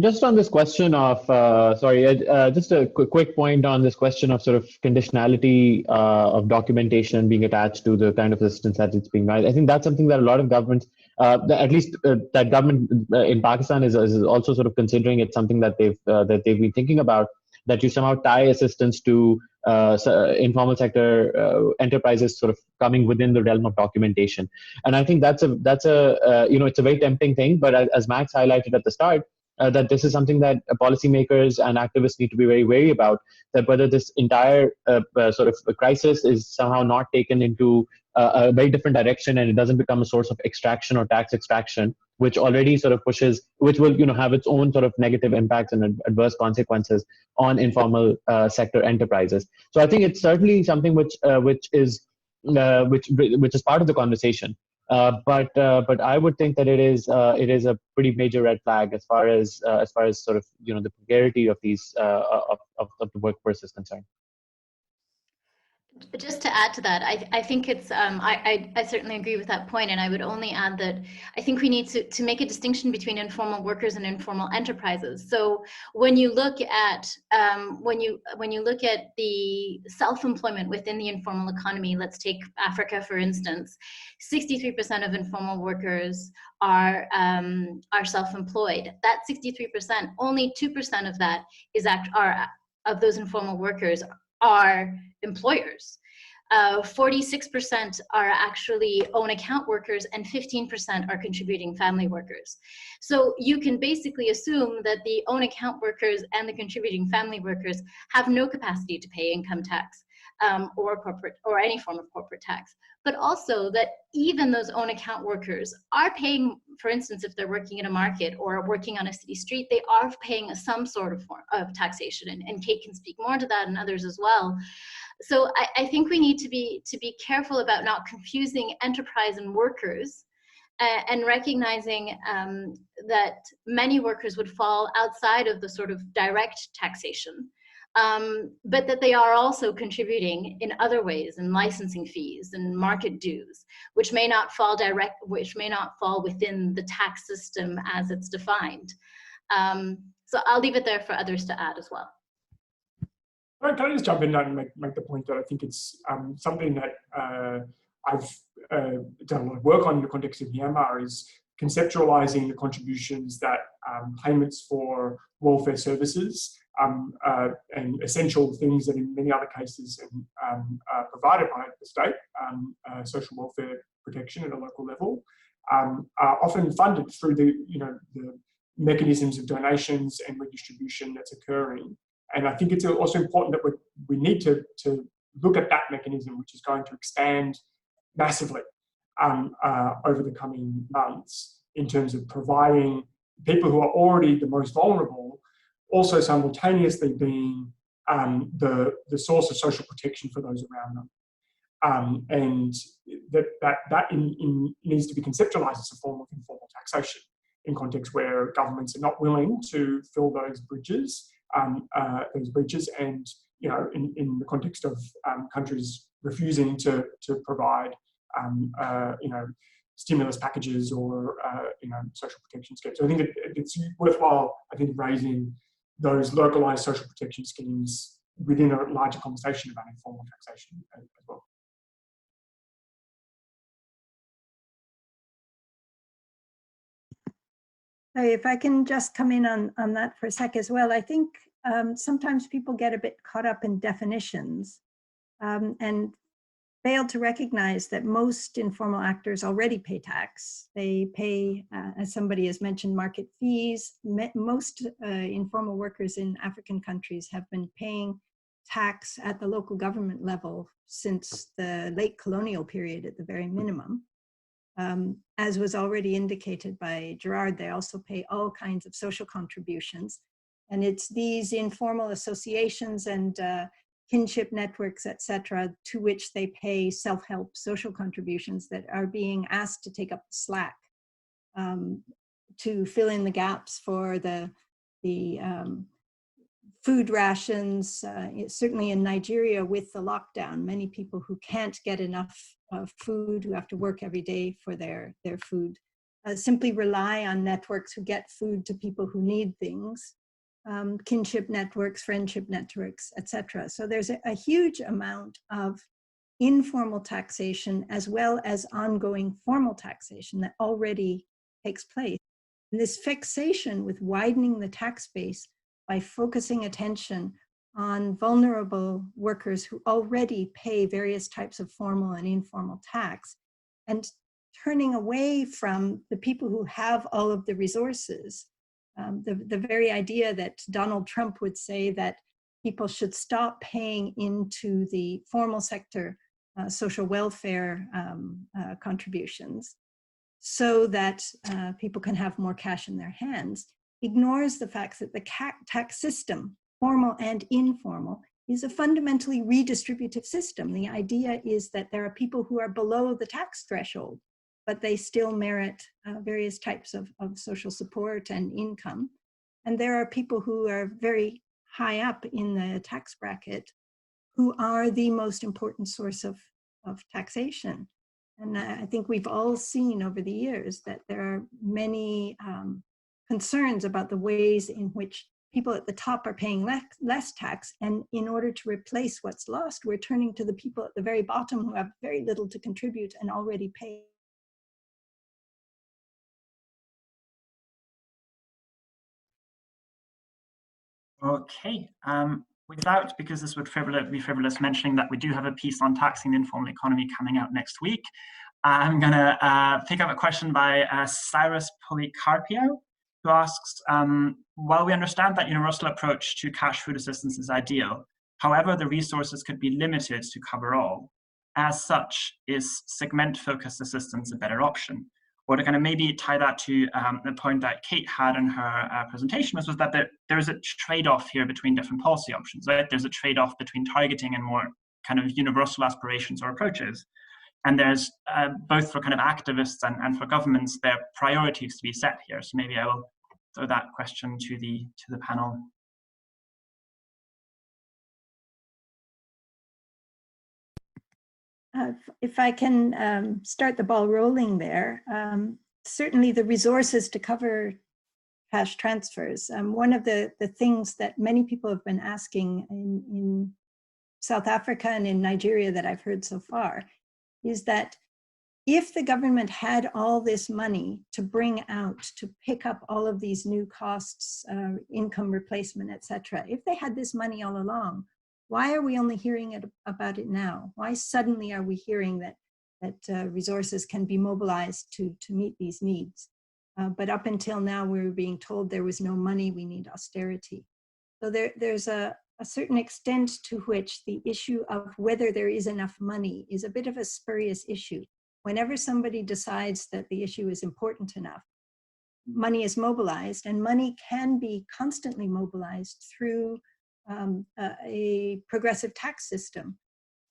Just on this question of, just a quick point on this question of sort of conditionality of documentation being attached to the kind of assistance that it's being made. I think that's something that a lot of governments, at least that government in Pakistan is also sort of considering. It's something that they've been thinking about, that you somehow tie assistance to informal sector enterprises sort of coming within the realm of documentation. And I think that's a it's a very tempting thing, but as Max highlighted at the start, that this is something that policymakers and activists need to be very wary about, that whether this entire sort of crisis is somehow not taken into a very different direction and it doesn't become a source of extraction or tax extraction, which already sort of pushes, which will have its own sort of negative impacts and adverse consequences on informal sector enterprises. So I think it's certainly something which is part of the conversation. But I would think that it is a pretty major red flag as far as sort of the precarity of these of the workforce is concerned. Just to add to that, I think it's, I certainly agree with that point, and I would only add that I think we need to make a distinction between informal workers and informal enterprises. So when you look at when you look at the self-employment within the informal economy, let's take Africa for instance, 63% of informal workers are self-employed. That 63%, only 2% of that is of those informal workers are employers. 46% are actually own account workers and 15% are contributing family workers. So you can basically assume that the own account workers and the contributing family workers have no capacity to pay income tax or any form of corporate tax. But also that even those own account workers are paying, for instance, if they're working in a market or working on a city street, they are paying some sort of form of taxation. And Kate can speak more to that and others as well. So I think we need to be careful about not confusing enterprise and workers, and recognizing that many workers would fall outside of the sort of direct taxation, but that they are also contributing in other ways, in licensing fees and market dues, which may not fall within the tax system as it's defined. So I'll leave it there for others to add as well. Can I just jump in and make the point that I think it's something that I've done a lot of work on in the context of Myanmar is conceptualizing the contributions that payments for welfare services and essential things that in many other cases are provided by the state, social welfare protection at a local level, are often funded through the mechanisms of donations and redistribution that's occurring. And I think it's also important that we need to look at that mechanism, which is going to expand massively over the coming months in terms of providing people who are already the most vulnerable, also simultaneously being the source of social protection for those around them. And that needs to be conceptualized as a form of informal taxation in contexts where governments are not willing to fill those breaches, and in the context of countries refusing to provide stimulus packages or social protection schemes. So I think it's worthwhile, raising those localized social protection schemes within a larger conversation about informal taxation as well. If I can just come in on that for a sec as well, I think sometimes people get a bit caught up in definitions and fail to recognize that most informal actors already pay tax. They pay, as somebody has mentioned, market fees. Most informal workers in African countries have been paying tax at the local government level since the late colonial period at the very minimum. As was already indicated by Gerard, they also pay all kinds of social contributions. And it's these informal associations and kinship networks, etc., to which they pay self-help social contributions that are being asked to take up the slack to fill in the gaps for the food rations. Certainly in Nigeria with the lockdown, many people who can't get enough food, who have to work every day for their food, simply rely on networks who get food to people who need things. Kinship networks, friendship networks, etc. So there's a huge amount of informal taxation as well as ongoing formal taxation that already takes place. And this fixation with widening the tax base by focusing attention on vulnerable workers who already pay various types of formal and informal tax, and turning away from the people who have all of the resources. The very idea that Donald Trump would say that people should stop paying into the formal sector social welfare contributions so that people can have more cash in their hands, ignores the fact that the tax system, formal and informal, is a fundamentally redistributive system. The idea is that there are people who are below the tax threshold, but they still merit various types of social support and income. And there are people who are very high up in the tax bracket who are the most important source of taxation. And I think we've all seen over the years that there are many concerns about the ways in which people at the top are paying less tax. And in order to replace what's lost, we're turning to the people at the very bottom who have very little to contribute and already pay. Okay. Without, because this would be frivolous, mentioning that we do have a piece on taxing the informal economy coming out next week, I'm going to pick up a question by Cyrus Policarpio, who asks, while we understand that universal approach to cash food assistance is ideal, however, the resources could be limited to cover all. As such, is segment-focused assistance a better option? Or to kind of maybe tie that to the point that Kate had in her presentation was that there's a trade-off here between different policy options, right? There's a trade-off between targeting and more kind of universal aspirations or approaches. And there's both for kind of activists and for governments, there are priorities to be set here. So maybe I will throw that question to the panel. If I can start the ball rolling there, certainly the resources to cover cash transfers. One of the things that many people have been asking in South Africa and in Nigeria that I've heard so far is that if the government had all this money to bring out, to pick up all of these new costs, income replacement, etc., if they had this money all along, why are we only hearing about it now? Why suddenly are we hearing that resources can be mobilized to meet these needs? But up until now, we were being told there was no money, we need austerity. So there's a certain extent to which the issue of whether there is enough money is a bit of a spurious issue. Whenever somebody decides that the issue is important enough, money is mobilized, and money can be constantly mobilized through a progressive tax system,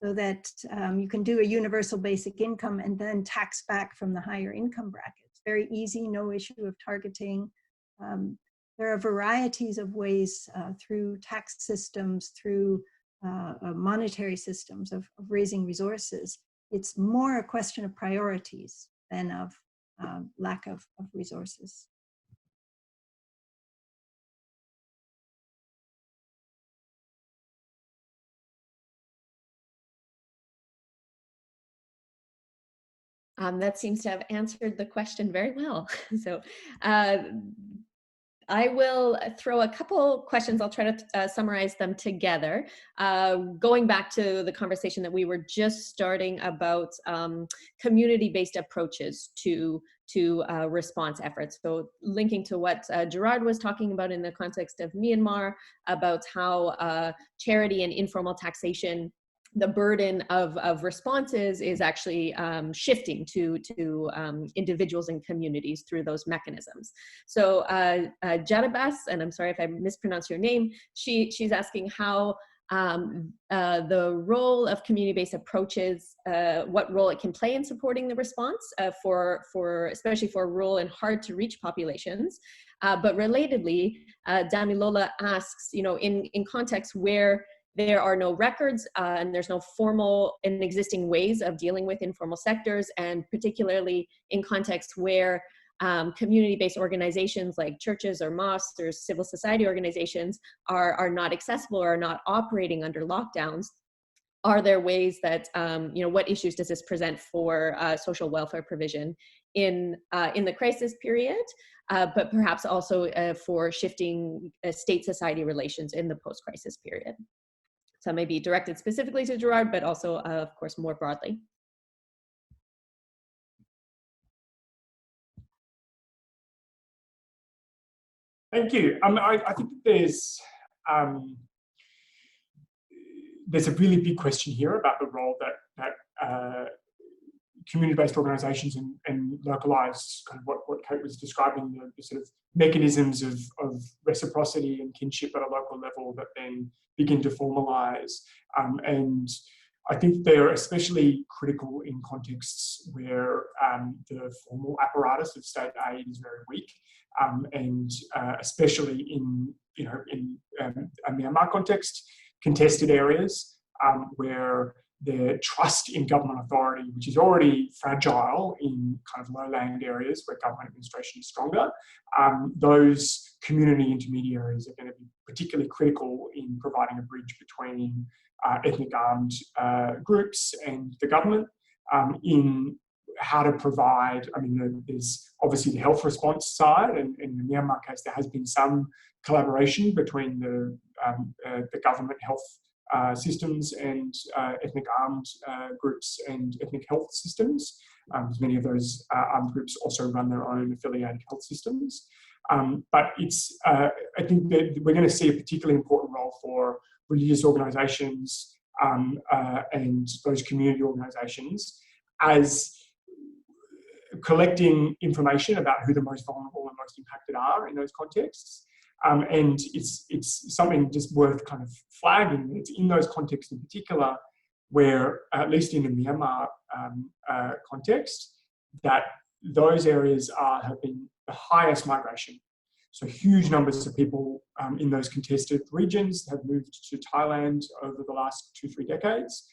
so that you can do a universal basic income and then tax back from the higher income brackets. Very easy, no issue of targeting. There are varieties of ways through tax systems, through monetary systems of raising resources. It's more a question of priorities than of lack of resources. That seems to have answered the question very well. So I will throw a couple questions. I'll try to summarize them together. Going back to the conversation that we were just starting about community-based approaches to response efforts. So linking to what Gerard was talking about in the context of Myanmar, about how charity and informal taxation, the burden of responses is actually shifting to individuals and communities through those mechanisms. So Jadabas, and I'm sorry if I mispronounce your name, she's asking how the role of community-based approaches, what role it can play in supporting the response especially for rural and hard to reach populations. But relatedly, Damilola asks, in contexts where there are no records and there's no formal and existing ways of dealing with informal sectors, and particularly in contexts where community-based organizations like churches or mosques or civil society organizations are not accessible or are not operating under lockdowns. Are there ways that, what issues does this present for social welfare provision in the crisis period, but perhaps also for shifting state-society relations in the post-crisis period? So maybe directed specifically to Gerard, but also, of course, more broadly. Thank you. I think there's a really big question here about the role that community-based organisations and localised, kind of what Kate was describing, the sort of mechanisms of reciprocity and kinship at a local level that then begin to formalise. And I think they're especially critical in contexts where the formal apparatus of state aid is very weak, and especially in a Myanmar context, contested areas where their trust in government authority, which is already fragile in kind of lowland areas where government administration is stronger, those community intermediaries are going to be particularly critical in providing a bridge between ethnic armed groups and the government in how to provide. I mean, there's obviously the health response side, and in the Myanmar case, there has been some collaboration between the government health systems and ethnic armed groups and ethnic health systems. Many of those armed groups also run their own affiliated health systems. But it's, I think that we're going to see a particularly important role for religious organisations and those community organisations as collecting information about who the most vulnerable and most impacted are in those contexts. And it's something just worth kind of flagging. It's in those contexts in particular where, at least in the Myanmar context, that those areas have been the highest migration. So huge numbers of people in those contested regions have moved to Thailand over the last 2-3 decades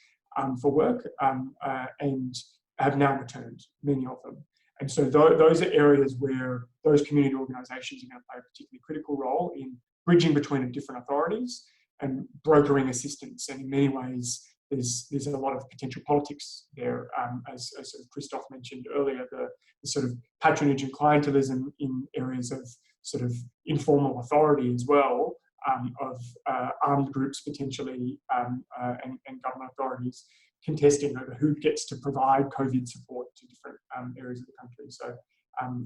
for work and have now returned, many of them. And so those are areas where those community organisations are going to play a particularly critical role in bridging between the different authorities and brokering assistance. And in many ways, there's a lot of potential politics there, as Christoph mentioned earlier, the sort of patronage and clientelism in areas of sort of informal authority as well, of armed groups potentially and government authorities contesting over who gets to provide COVID support to different areas of the country. So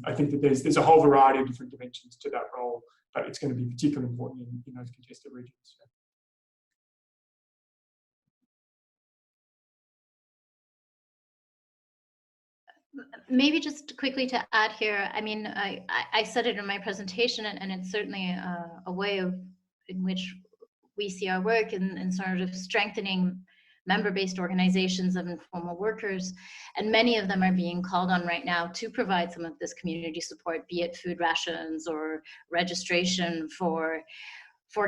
I think that there's a whole variety of different dimensions to that role, but it's going to be particularly important in those contested regions. So. Maybe just quickly to add here, I mean, I said it in my presentation, and it's certainly a way in which we see our work in sort of strengthening member-based organizations of informal workers, and many of them are being called on right now to provide some of this community support, be it food rations or registration for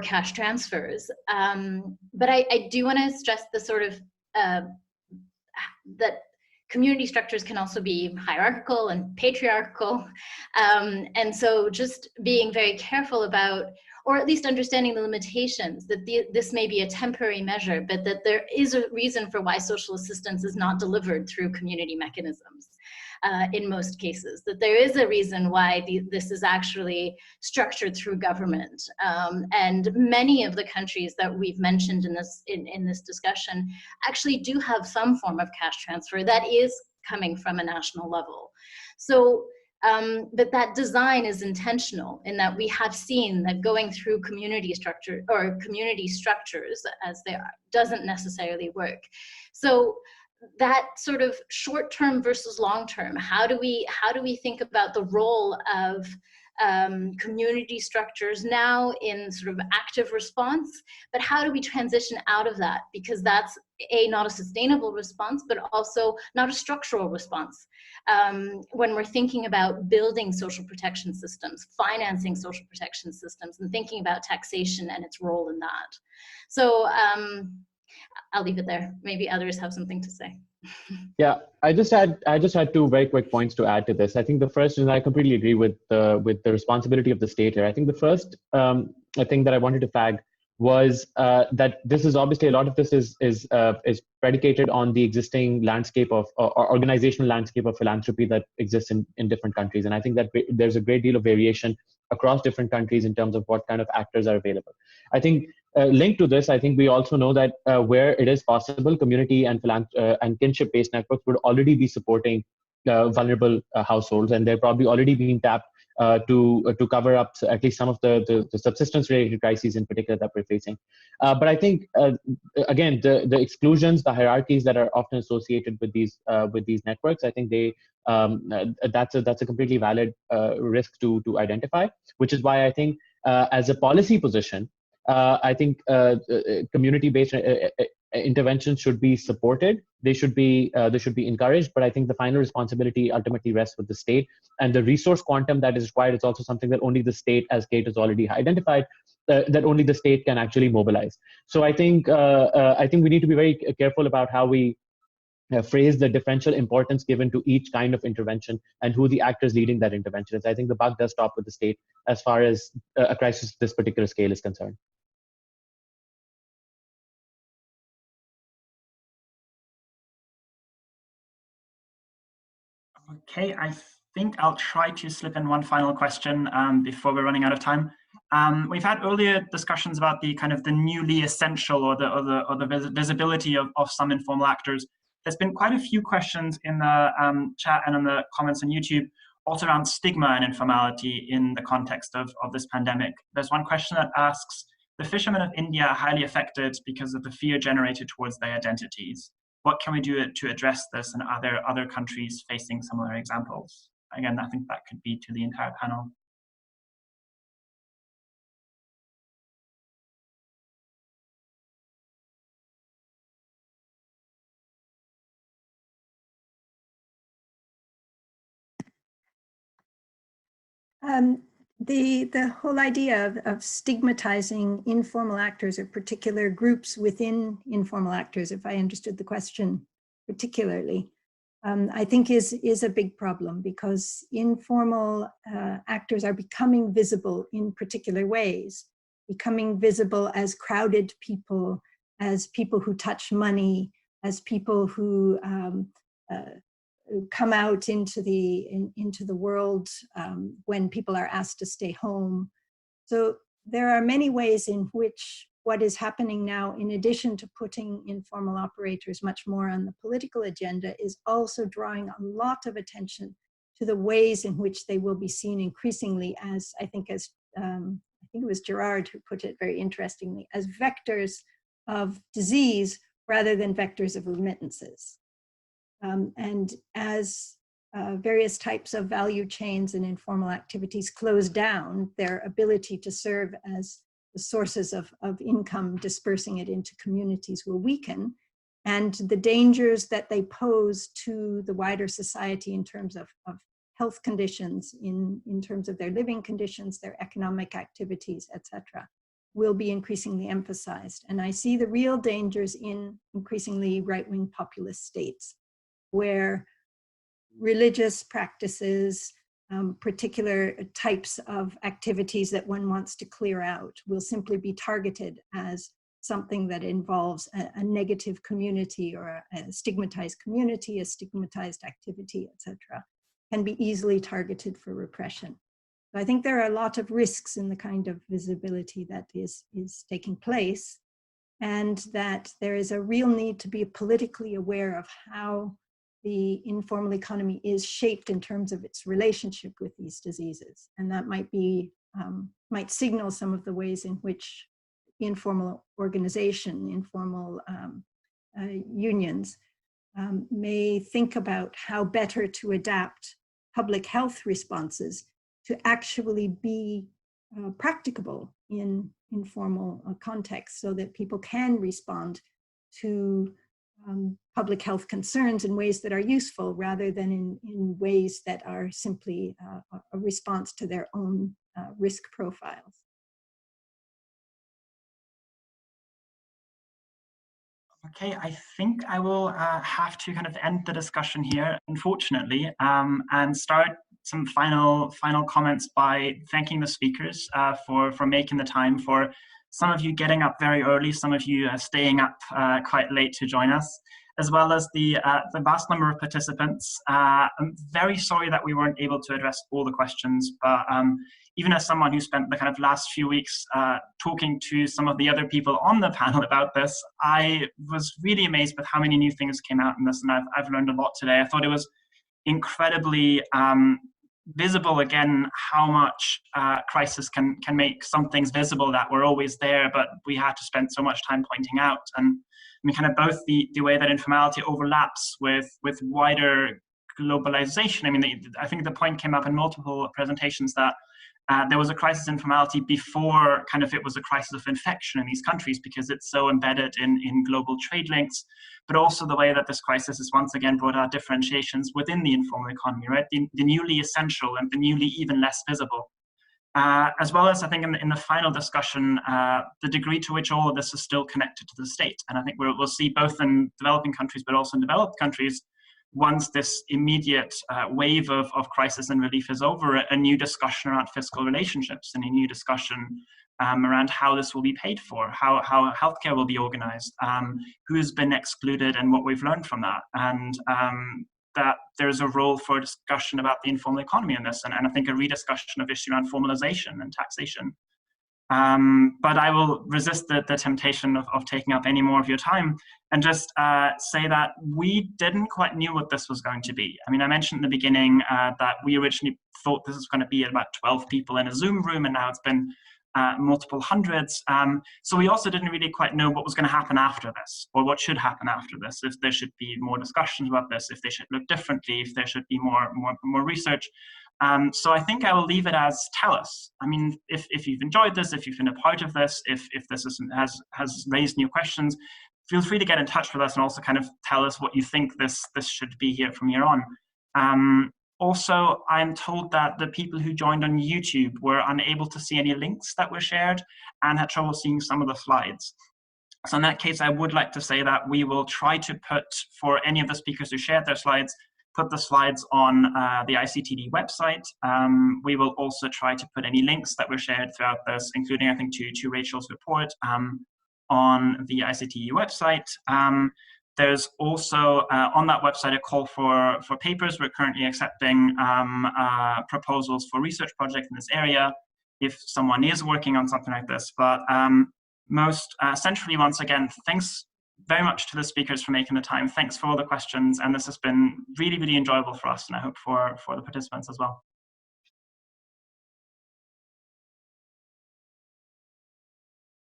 cash transfers. But I do want to stress the sort of that community structures can also be hierarchical and patriarchal, and so just being very careful about, or at least understanding the limitations, that this may be a temporary measure, but that there is a reason for why social assistance is not delivered through community mechanisms in most cases, that there is a reason why this is actually structured through government. And many of the countries that we've mentioned in this discussion actually do have some form of cash transfer that is coming from a national level. So, but that design is intentional in that we have seen that going through community structure or community structures as they are doesn't necessarily work. So that sort of short-term versus long-term, how do we think about the role of community structures now in sort of active response, but how do we transition out of that? Because that's not a sustainable response, but also not a structural response. When we're thinking about building social protection systems, financing social protection systems, and thinking about taxation and its role in that. So I'll leave it there. Maybe others have something to say. Yeah, I just had 2 very quick points to add to this. I think the first is I completely agree with the responsibility of the state here. I think the first thing that I wanted to flag was that this is obviously, a lot of this is predicated on the existing landscape of or organizational landscape of philanthropy that exists in different countries, and I think that there's a great deal of variation across different countries in terms of what kind of actors are available. I think linked to this, I think we also know that where it is possible, community and kinship-based networks would already be supporting vulnerable households, and they're probably already being tapped to cover up at least some of the subsistence-related crises in particular that we're facing. But I think again, the exclusions, the hierarchies that are often associated with these networks, I think that's a completely valid risk to identify. Which is why I think as a policy position, I think community-based interventions should be supported. They should be encouraged. But I think the final responsibility ultimately rests with the state, and the resource quantum that is required is also something that only the state, as Kate has already identified, that only the state can actually mobilize. So I think we need to be very careful about how we phrase the differential importance given to each kind of intervention and who the actors leading that intervention is. I think the buck does stop with the state as far as a crisis of this particular scale is concerned. Okay, I think I'll try to slip in one final question before we're running out of time. We've had earlier discussions about the kind of the newly essential or the visibility of some informal actors. There's been quite a few questions in the chat and in the comments on YouTube also around stigma and informality in the context of this pandemic. There's one question that asks, the fishermen of India are highly affected because of the fear generated towards their identities. What can we do to address this, and are there other countries facing similar examples? Again, I think that could be to the entire panel. The whole idea of stigmatizing informal actors or particular groups within informal actors, if I understood the question particularly, I think is a big problem, because informal actors are becoming visible in particular ways, becoming visible as crowded people, as people who touch money, as people who come out into the world when people are asked to stay home. So there are many ways in which what is happening now, in addition to putting informal operators much more on the political agenda, is also drawing a lot of attention to the ways in which they will be seen increasingly as, I think it was Gerard who put it very interestingly, as vectors of disease rather than vectors of remittances. And as various types of value chains and informal activities close down, their ability to serve as the sources of income, dispersing it into communities, will weaken. And the dangers that they pose to the wider society in terms of health conditions, in terms of their living conditions, their economic activities, etc., will be increasingly emphasized. And I see the real dangers in increasingly right-wing populist states, where religious practices, particular types of activities that one wants to clear out, will simply be targeted as something that involves a negative community or a stigmatized community, a stigmatized activity, etc., can be easily targeted for repression. So I think there are a lot of risks in the kind of visibility that is taking place, and that there is a real need to be politically aware of how the informal economy is shaped in terms of its relationship with these diseases. And that might be, might signal some of the ways in which informal organization, informal unions may think about how better to adapt public health responses to actually be practicable in informal contexts, so that people can respond to public health concerns in ways that are useful, rather than in ways that are simply a response to their own risk profiles. Okay, I think I will have to kind of end the discussion here, unfortunately, and start some final comments by thanking the speakers for making the time, for some of you getting up very early, some of you staying up quite late to join us, as well as the vast number of participants. I'm very sorry that we weren't able to address all the questions, but even as someone who spent the kind of last few weeks talking to some of the other people on the panel about this, I was really amazed with how many new things came out in this, and I've learned a lot today. I thought it was incredibly visible again how much crisis can make some things visible that were always there, but we had to spend so much time pointing out. And I mean, kind of both the way that informality overlaps with wider globalization. I mean, I think the point came up in multiple presentations that there was a crisis in informality before kind of it was a crisis of infection in these countries, because it's so embedded in global trade links, but also the way that this crisis has once again brought out differentiations within the informal economy, right? The newly essential and the newly even less visible. as well as I think in the final discussion, the degree to which all of this is still connected to the state. And I think we'll see both in developing countries, but also in developed countries, once this immediate wave of crisis and relief is over, a new discussion around fiscal relationships and a new discussion around how this will be paid for, how healthcare will be organized, who's been excluded and what we've learned from that. And that there's a role for a discussion about the informal economy in this, and I think a rediscussion of issue around formalization and taxation. But I will resist the temptation of taking up any more of your time and just say that we didn't quite knew what this was going to be. I mean, I mentioned in the beginning that we originally thought this was going to be about 12 people in a Zoom room, and now it's been multiple hundreds. So we also didn't really quite know what was going to happen after this, or what should happen after this, if there should be more discussions about this, if they should look differently, if there should be more research. So I think I will leave it as tell us. I mean, if you've enjoyed this, if you've been a part of this, if this has raised new questions, feel free to get in touch with us and also kind of tell us what you think this should be here from here on. Also, I'm told that the people who joined on YouTube were unable to see any links that were shared and had trouble seeing some of the slides. So in that case, I would like to say that we will try to put, for any of the speakers who shared their slides, put the slides on the ICTD website. We will also try to put any links that were shared throughout this, including, I think, to Rachel's report on the ICTD website. There's also on that website a call for papers. We're currently accepting proposals for research projects in this area if someone is working on something like this. But most centrally, once again, thanks very much to the speakers for making the time. Thanks for all the questions. And this has been really, really enjoyable for us, and I hope for the participants as well.